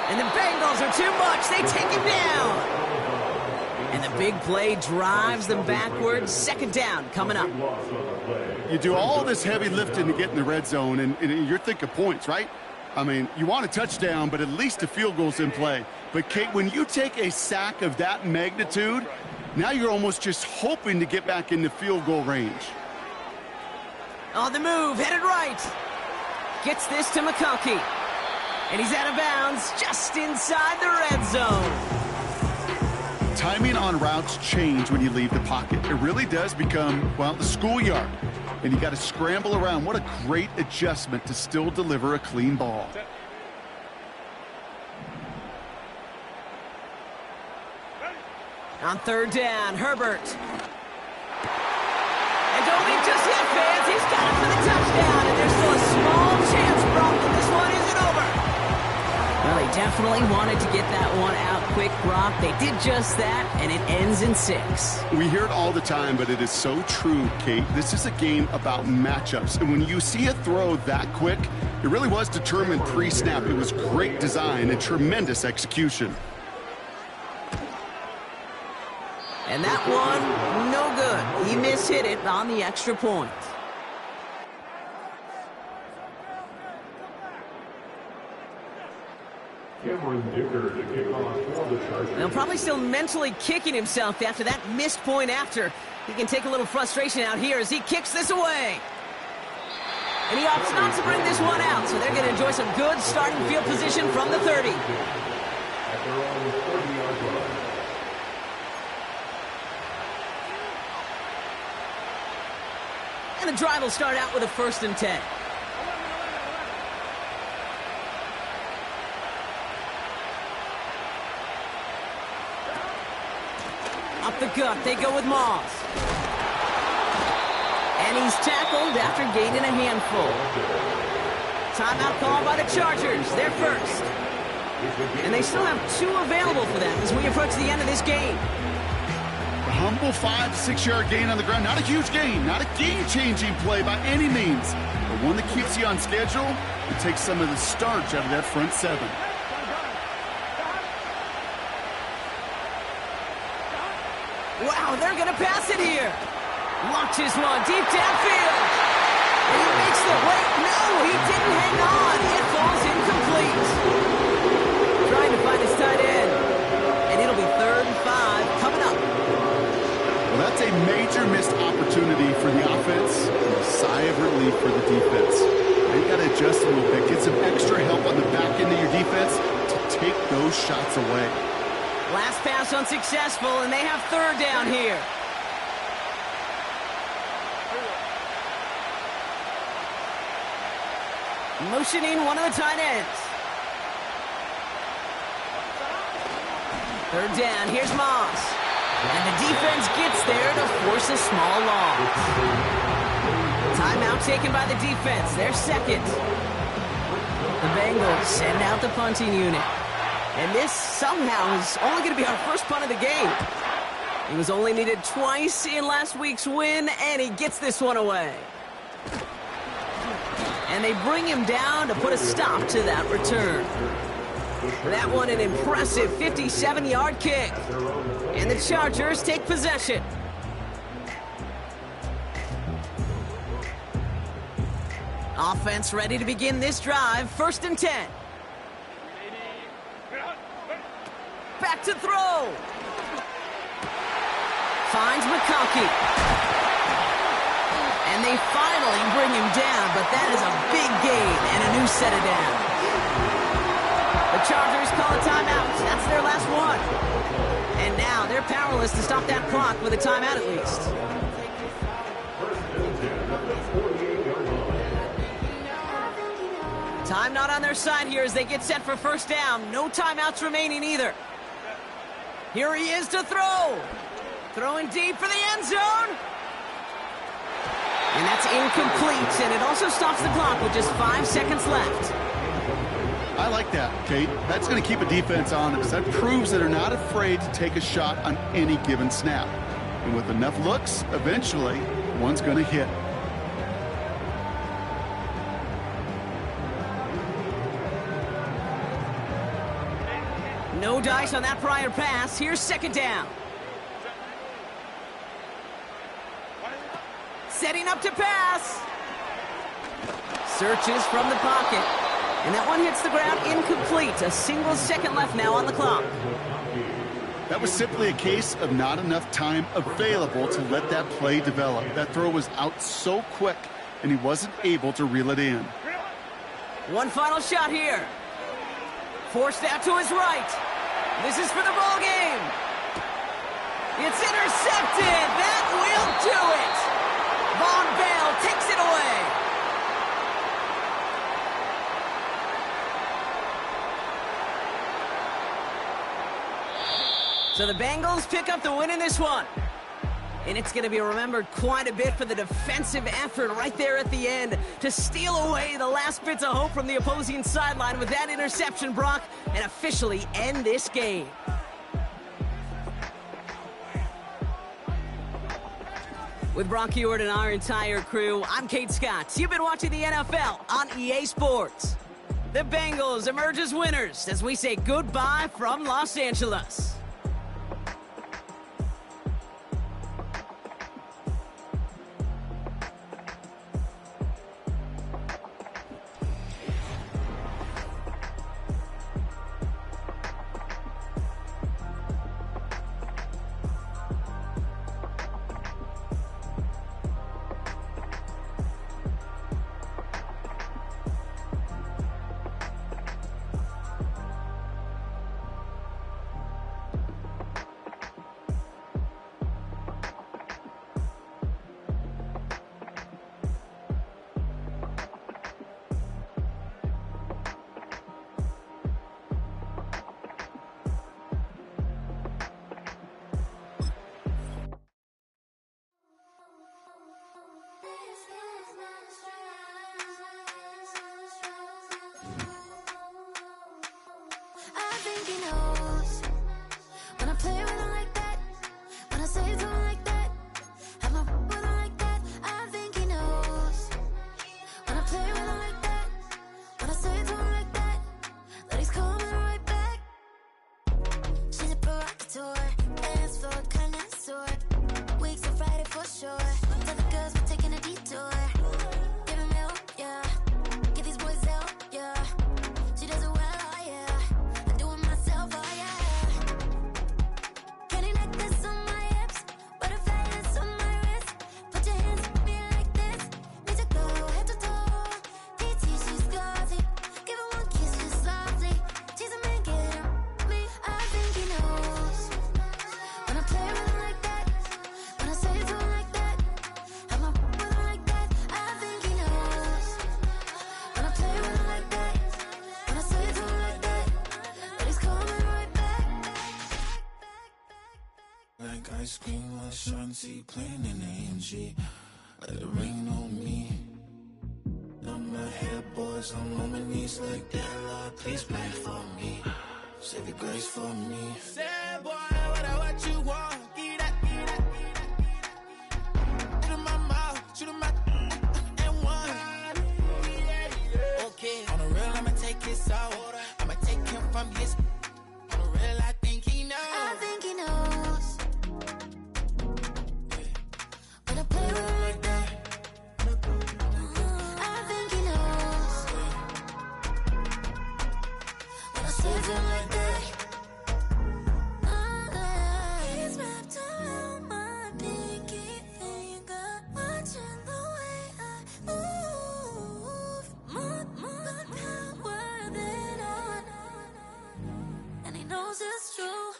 And the Bengals are too much. They take him down. And the big play drives them backwards. 2nd down coming up. You do all this heavy lifting to get in the red zone, and you're thinking points, right? I mean, you want a touchdown, but at least a field goal's in play. But, Kate, when you take a sack of that magnitude, now you're almost just hoping to get back into field goal range. On the move, headed right. Gets this to McConkey. And he's out of bounds just inside the red zone. Timing on routes change when you leave the pocket. It really does become, well, the schoolyard. And you got to scramble around. What a great adjustment to still deliver a clean ball. On 3rd down, Herbert. And don't leave just yet, fans. He's got it for the touchdown. And there's still a small chance, Brock, that this one isn't over. Well, he Definitely wanted to get that one out quick, Brock. They did just that, and it ends in 6. We hear it all the time, but it is so true, Kate. This is a game about matchups, and when you see a throw that quick, it really was determined pre-snap. It was great design and tremendous execution. And that one, no good. He mishit it on the extra point. Now probably still mentally kicking himself after that missed point after. He can take a little frustration out here as he kicks this away. And he opts not to bring this one out, so they're going to enjoy some good starting field position from the 30. And the drive will start out with a 1st and 10. Up the gut, they go with Moss. And he's tackled after gaining a handful. Timeout called by the Chargers. They're first. And they still have 2 available for them as we approach the end of this game. A humble 5 to 6 yard gain on the ground. Not a huge gain, not a game-changing play by any means, but one that keeps you on schedule and takes some of the starch out of that front 7. Wow, they're going to pass it here. Launches one deep downfield. And he makes the wait. No, he didn't hang on. It falls incomplete. Trying to find his tight end. And it'll be 3rd and 5 coming up. Well, that's a major missed opportunity for the offense and a sigh of relief for the defense. They've got to adjust a little bit, get some extra help on the back end of your defense to take those shots away. Last pass unsuccessful, and they have 3rd down here. Motioning one of the tight ends. 3rd down, here's Moss. And the defense gets there to force a small loss. Timeout taken by the defense, their 2nd. The Bengals send out the punting unit. And this somehow is only going to be our first punt of the game. He was only needed twice in last week's win, and he gets this one away. And they bring him down to put a stop to that return. That one an impressive 57-yard kick. And the Chargers take possession. Offense ready to begin this drive. 1st and 10. Back to throw. Finds McConkey. And they finally bring him down, but that is a big gain and a new set of downs. The Chargers call a timeout. That's their last one. And now they're powerless to stop that clock with a timeout at least. Time not on their side here as they get set for 1st down. No timeouts remaining either. Here he is to throw. Throwing deep for the end zone. And that's incomplete, and it also stops the clock with just 5 seconds left. I like that, Kate. That's going to keep a defense honest. That proves that they're not afraid to take a shot on any given snap. And with enough looks, eventually, one's going to hit. No dice on that prior pass. Here's 2nd down. Setting up to pass. Searches from the pocket. And that one hits the ground incomplete. A single second left now on the clock. That was simply a case of not enough time available to let that play develop. That throw was out so quick, and he wasn't able to reel it in. One final shot here. Forced out to his right. This is for the ball game. It's intercepted. That will do it. Von Bell takes it away. So the Bengals pick up the win in this one. And it's going to be remembered quite a bit for the defensive effort right there at the end to steal away the last bits of hope from the opposing sideline with that interception, Brock, and officially end this game. With Brock Ewart and our entire crew, I'm Kate Scott. You've been watching the NFL on EA Sports. The Bengals emerge as winners as we say goodbye from Los Angeles. Ice cream, my Shanti playing in AMG. Let it rain on me. On my head, boys, I'm on my knees like that. Lord, please pray for me. Save your grace for me. Say, boy, what you want? Get that. Shoot in my mouth, shoot in my and one. Okay, on the real, I'ma take his out. I'ma take him from his. On the real, I think he knows. I think he knows. When I play with him like that, I think he knows. When I save him like that, he's wrapped around my pinky finger, watching the way I move. More power than on, and he knows it's true.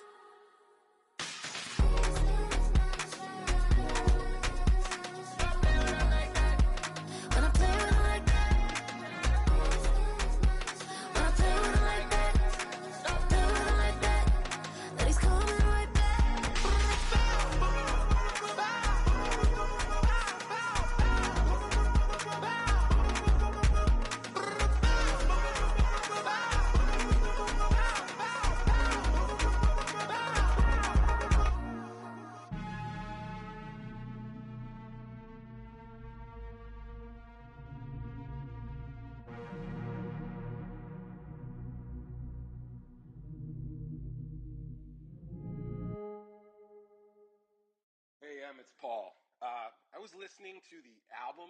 Hey, it's Paul. I was listening to the album.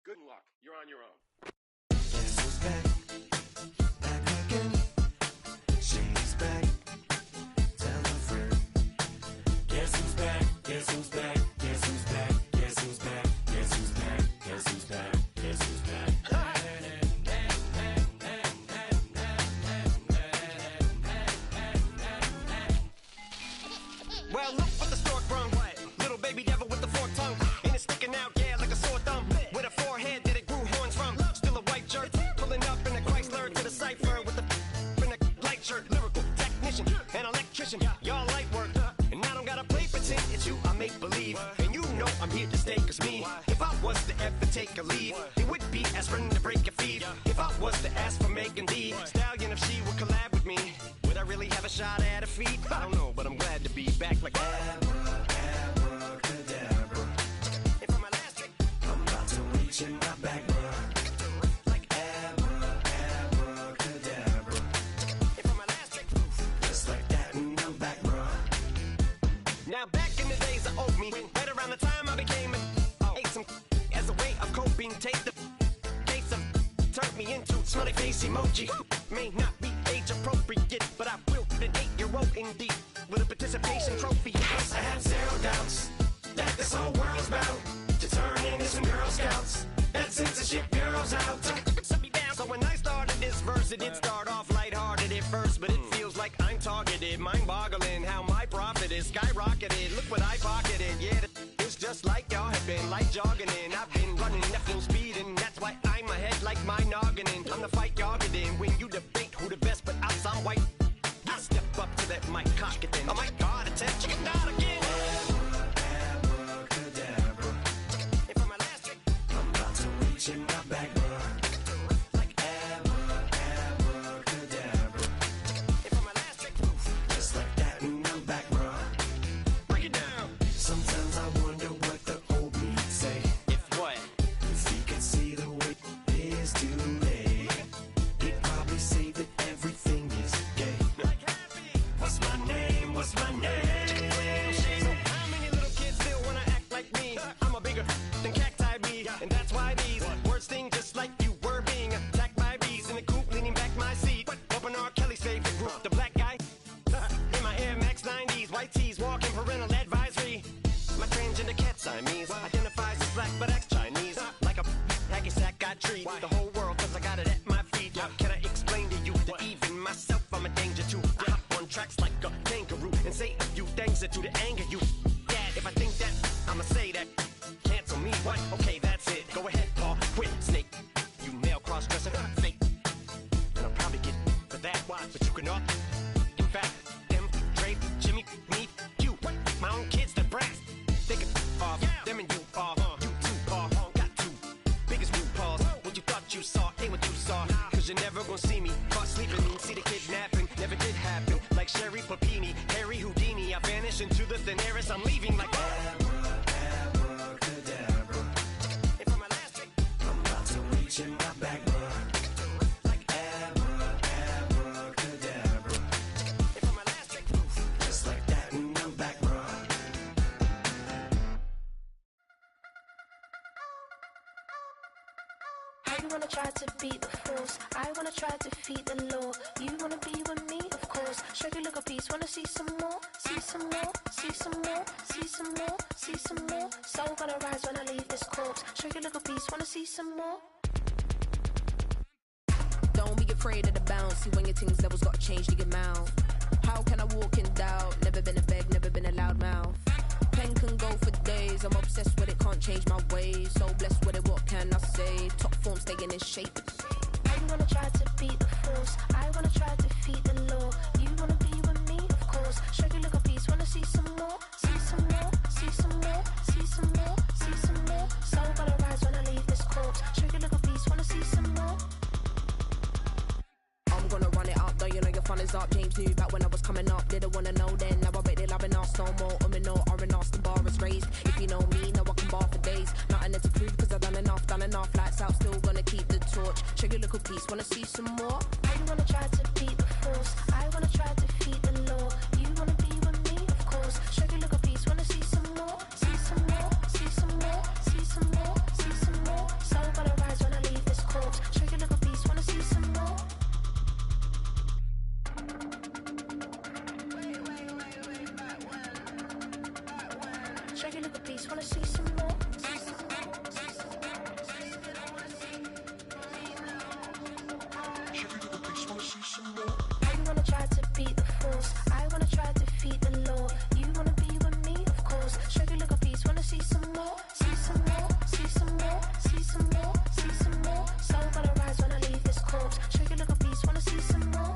Good luck. You're on your own. Guess who's back? Back again. She's back. Tell a friend. Guess who's back? Guess who's back? Guess who's back? Guess who's back? Guess who's back? Guess who's back? Guess who's back? Well, look what the stork brung. Little baby devil with the forked tongue. And it's sticking out, yeah, like a sore thumb. With a forehead that it grew horns from. Still a white jerk. Pulling up in a Chrysler to the cipher with the in a light shirt. Lyrical technician and electrician. Y'all light work. And I don't gotta play pretend. It's you I make believe. me into smiley face emoji. May not be age appropriate, but I will be an 8-year-old indeed with a participation trophy. Plus I have zero doubts that this whole world's about to turn into some Girl Scouts. That censorship girls out. Set me down. So when I started this verse, it did start off lighthearted at first, but it feels like I'm targeted. Mind-boggling how my profit is skyrocketed. Look what I pocketed. Yeah, it's just like y'all have been like jogging in. I've been running at full speed, and that's why I'm ahead like my noggin. I'm the fight y'all get in when you debate who the best, but I'm some white. I step up to that mic, cock it then. Oh my God, attention, not again. In my back, like abracadabra. And for my last trick, just like that, and I'm back, bro. Break it down. Sometimes I wonder what the old me say. If what? If he could see the way it is today, he'd probably say that everything is gay. What's my name? What's my name? So how many little kids still wanna act like me? I'm a bigger than cacti bee, and that's why these words sting just like you were being attacked by bees in the coop, leaning back my seat. Open R. Kelly's favorite group, the black guy. In my Air Max 90s, white tees, walking parental advisory. My transgender cat Siamese identifies as black but acts Chinese. Like a hacky sack I treat the whole world cause I got it at my feet. How can I explain to you that even myself I'm a danger to? I hop on tracks like a kangaroo and say a few things that to the anger you. Dad, if I think that, I'ma say that. Cancel me, what? Okay, that's it. Go ahead, Paul. Quit, snake. You male cross-dresser, fake. And I'll probably get for that. Why? But you can all. In fact, them, Dre, Jimmy, me, you. My own kids, the brass. They could off. Them and you off. You too, Paul. Got two. Biggest root paws. What you thought you saw ain't what you saw. Cause you're never gonna see me caught sleeping. See the kidnapping. Never did happen. Like Sherry Papini, Harry Houdini. I vanish into the thin air as I'm leaving like in my back, bro. Like abracadabra. And for my last trick, just like that, and I'm back, bro. I wanna try to beat the force. I wanna try to defeat the law. You wanna be with me, of course. Show you look a piece. Wanna see some more? See some more? See some more? See some more? See some more? Soul gonna rise when I leave this corpse. Show you look a piece. Wanna see some more? Don't be afraid of the bounce. See when your things levels got to change to your mouth. How can I walk in doubt? Never been a beg, never been a loud mouth. Pen can go for days. I'm obsessed with it, can't change my ways. So blessed with it, what can I say? Top form staying in shape. I wanna try to beat the force. I wanna try to defeat the law. You wanna be with me, of course. Show you look a piece. Wanna see some more? See some more? See some more? See some more? See some more? Soul gonna rise when I leave this corpse. Show you look a piece. Wanna see some more? I'm gonna run it up, though you know your fun is up. James knew back when I was coming up. Didn't wanna know then, now I bet they loving us no more. No R&R's, the bar is raised. If you know me, now I can bar for days. Nothing there to prove, cause I've done enough. Lights out, still gonna keep the torch. Show you a little piece, wanna see some more? I wanna try to beat the force. I wanna try to defeat the law. You wanna be with me, of course. Show you a little piece, wanna see some more? See some more? See some more? See some more? See some more? Soul gonna rise when I leave this corpse. Show you a little piece, wanna see some more? Show you a little piece, wanna see some more? I wanna try to beat the force. I wanna try to defeat the law. You wanna be with me, of course. Show you a little piece, wanna see some more? See some more? See some more? See some more? See some more? Soul gonna rise when I leave this corpse. Show you a little piece, wanna see some more?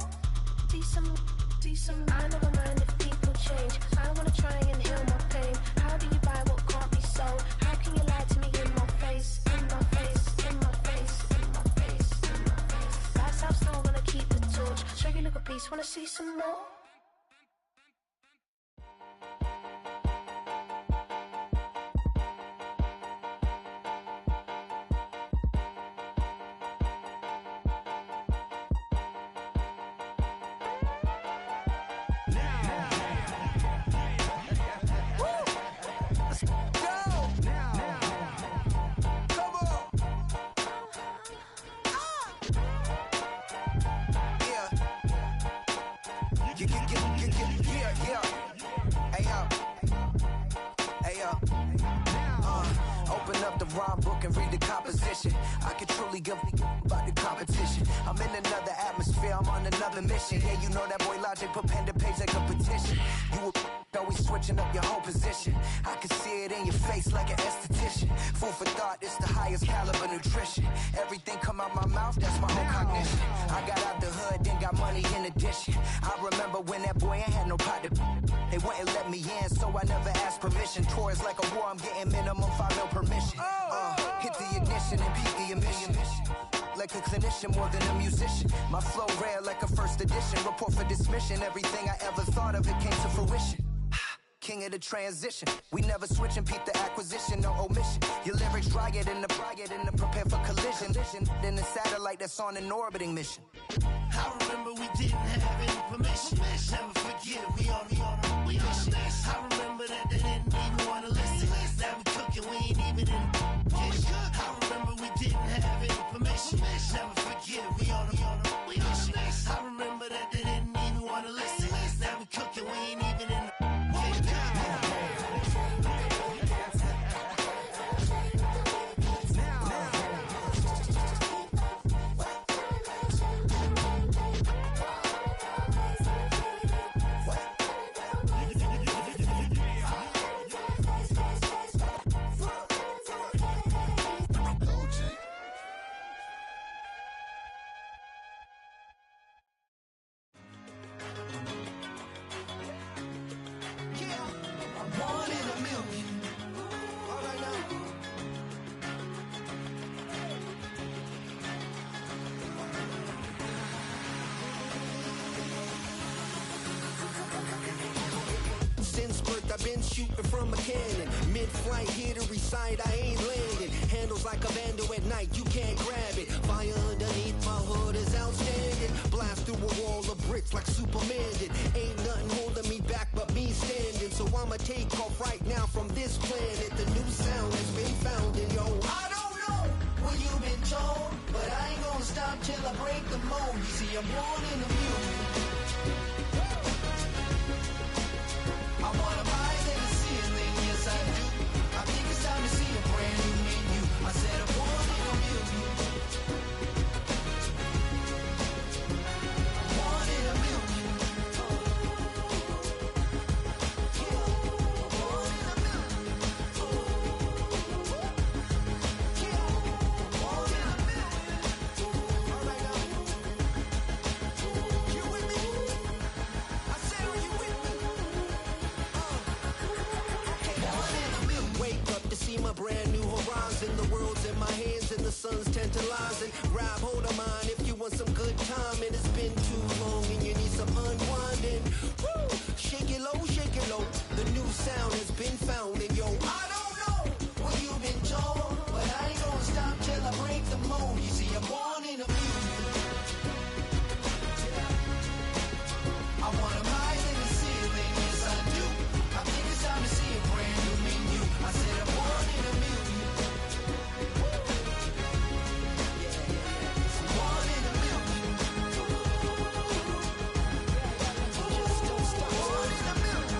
See some, see some. I never mind if people change. I wanna try and heal my pain. How do you buy what can't be sold? How can you lie to me in my face? In my face, in my face, in my face, in my face. That's how still gonna keep the torch. Show you a little piece, wanna see some more? rhyme book and read the composition. I can truly give about the competition. I'm in another atmosphere, I'm on another mission. Yeah, you know that boy Logic put pen to page like a petition. You always switching up your whole position. I can see it in your face like an esthetician. Food for thought, it's the highest caliber nutrition. Everything come out my mouth, that's my own cognition. I got out the hood, then got money in addition. I remember when that boy ain't had no pot to. They wouldn't let me in, so I never asked permission. Tours like a war, I'm getting minimum 5 mil permission. Hit the ignition and beat the emission. Like a clinician more than a musician. My flow rare like a first edition. Report for dismission. Everything I ever thought of, it came to fruition. King of the transition. We never switch and peep the acquisition, no omission. Your lyrics dry it in the prepare for collision. Then the satellite that's on an orbiting mission. I remember we didn't have any permission. Never forget we on a mission. I remember that they didn't even want to listen. Now we cooking, we ain't even in the kitchen. I remember we didn't have any permission. Never forget we on a mission. I remember that they didn't even want to listen. Now we cooking, we ain't even in the I've been shooting from a cannon. Mid-flight, here to recite, I ain't landing. Handles like a vandal at night, you can't grab it. Fire underneath my hood is outstanding. Blast through a wall of bricks like Superman did. Ain't nothing holding me back but me standing. So I'ma take off right now from this planet. The new sound has been found in yo. I don't know what you've been told, but I ain't gonna stop till I break the mold. You see, I'm born in the music. I wanna rise in the ceiling, yes I do. I think it's time to see a brand new menu. I said I'm born in the music. I'm born in the music. My brand new horizon, the world's in my hands and the sun's tantalizing. Grab hold of mine if you want some good time, and it's been too long and you need some unwinding. Woo! Shake it low, the new sound has been found, and yo, I don't know what you've been told, but I ain't gonna stop till I break the mold. You see, I'm born in the music. I wanna rise in the ceiling, yes I do. I think it's time to see a brand new menu. I said I'm born in the music. Born in the music. Just don't stop. Born in the music.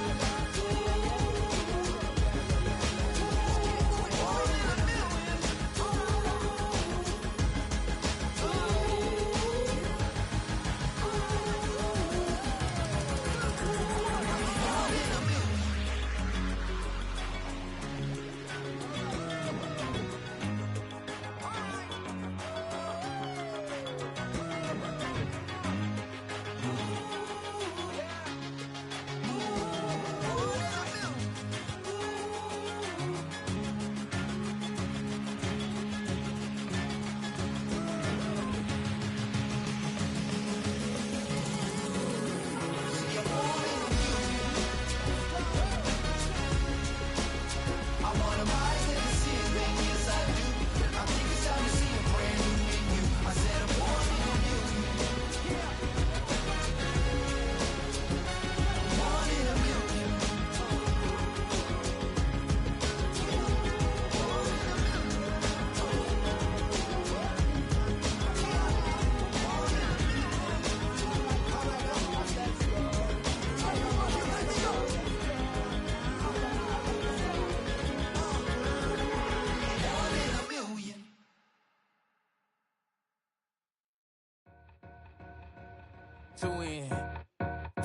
two in,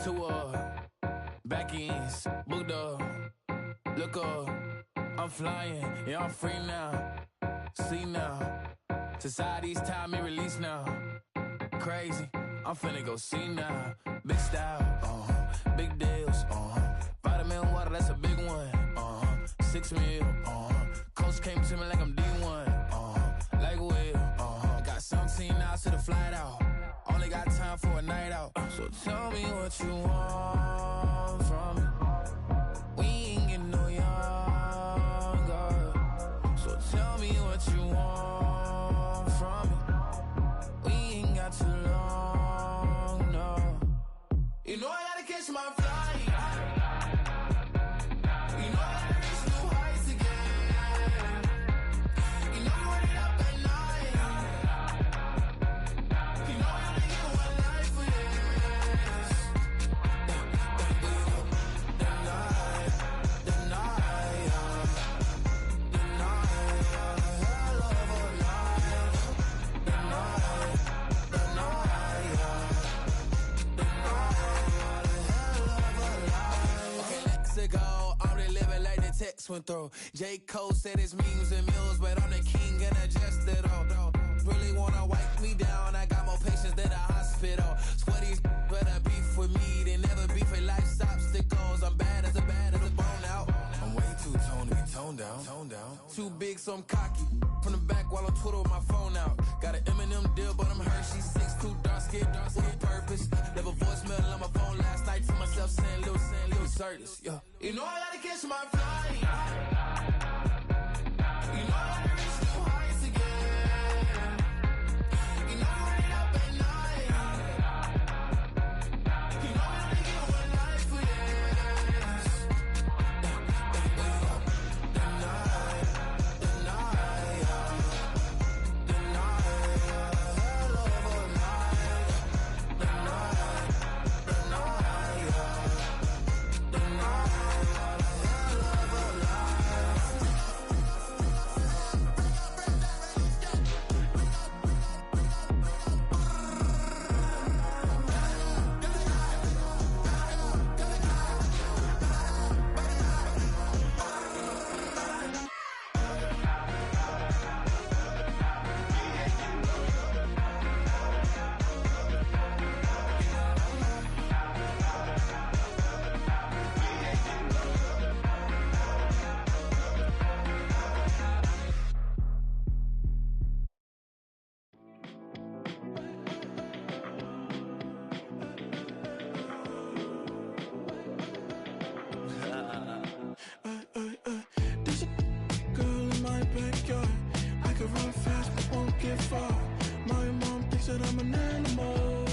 two back ends, booked up, look up, I'm flying, yeah, I'm free now, see now, society's time me release now, crazy, I'm finna go see now, big style, big deals, vitamin water, that's a big one, 6 mil, coach came to me like I'm D1, like Will, got 17 hours to the flight out, only got time for a night out, so tell me what you want from me, we ain't getting no younger, so tell me what you want from me, we ain't got too long, no, you know I gotta catch my flight. Text went through. J. Cole said his memes and meals, but I'm the king and adjust it all. Really wanna wipe me down, I got more patience than a hospital. Sweaty better beef with me, they never beef with life's obstacles. I'm bad as a bone out. I'm way too toned to be toned down. Too big, so I'm cocky. From the back while on Twitter with my phone out. Got an Eminem deal, but I'm Hershey. 6'2", dark skin, with purpose. Left a voicemail on my phone last night to myself saying, Lil Certis, yeah. You know I gotta catch my flight. You know I gotta reach new heights again. You know I'm running up at night. You know I only get one life for this. There's a girl in my backyard. I can run fast but won't get far. My mom thinks that I'm an animal.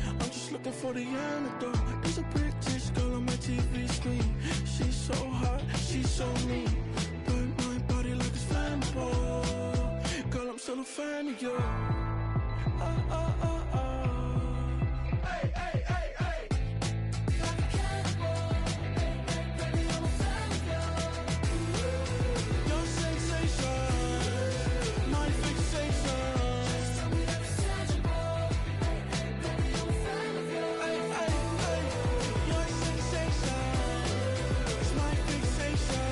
I'm just looking for the antidote. There's a British girl on my TV screen. She's so hot, she's so mean. Burn my body like it's flammable. Girl, I'm still a fan of you. Hey, hey, hey, hey. Like a cannibal. Hey, hey, baby, I'm a fan of you. Your sensation, my fixation. Just tell me that it's tangible. Hey, hey, baby, I'm a fan of you. Hey, hey, hey. Your sensation is my fixation.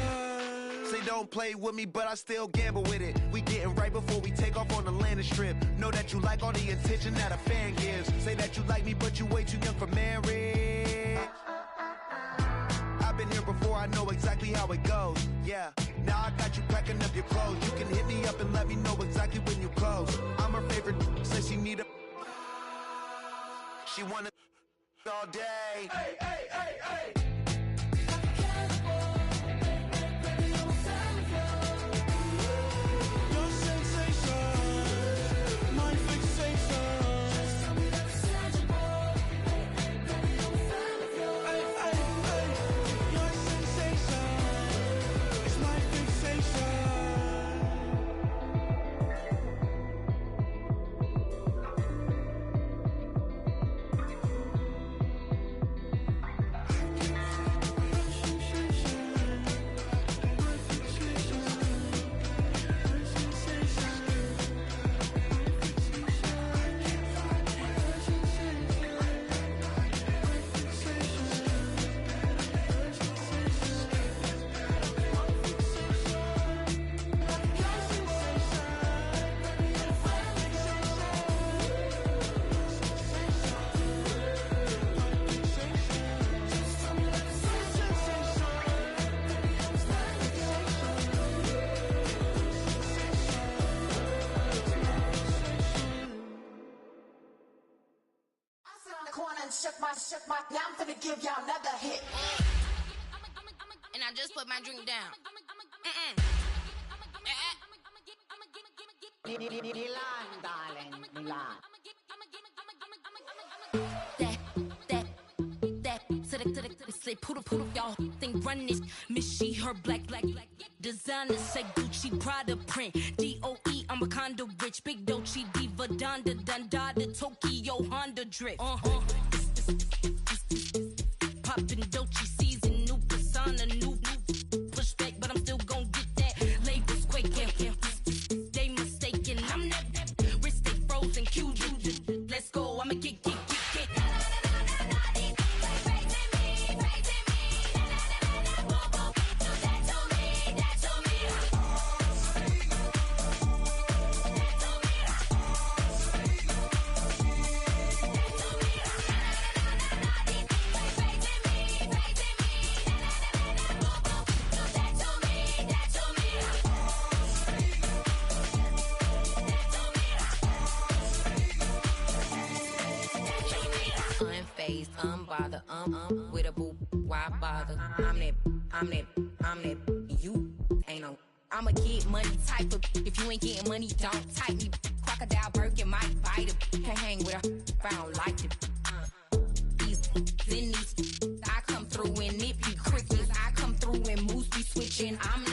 Say don't play with me, but I still gamble with it. We getting right before we take off on the landing strip. Know that you like all the attention that a fan gives. Say that you like me, but you way too young for marriage. I've been here before, I know exactly how it goes. Yeah, now I got you packing up your clothes. You can hit me up and let me know exactly when you close. I'm her favorite, says she need a. She wanna all day. Hey, hey, hey, hey. corner and shook my. Now I'm gonna give y'all another hit. And I just put my drink down. Milan, darling, Milan. Say poodle, y'all think run this. Miss she her black. Designer say Gucci Prada print. DOE, I'm a condo rich. Big Dolce Diva Donda Dundada Tokyo Honda drip. Poppin' Dolce season, new persona, new pushback, but I'm still gon' get that. Labels quaking, they mistaken. I'm that wrist stay frozen. Q, let's go. I'ma get. Unbothered, with a boo, why bother? I'm that, you ain't no. I'ma get money type of. If you ain't getting money, don't type me. Crocodile Birkin might bite it. Can't hang with her if I don't like it. These, I come through in nippy crickets. I come through in moose be switching. I'm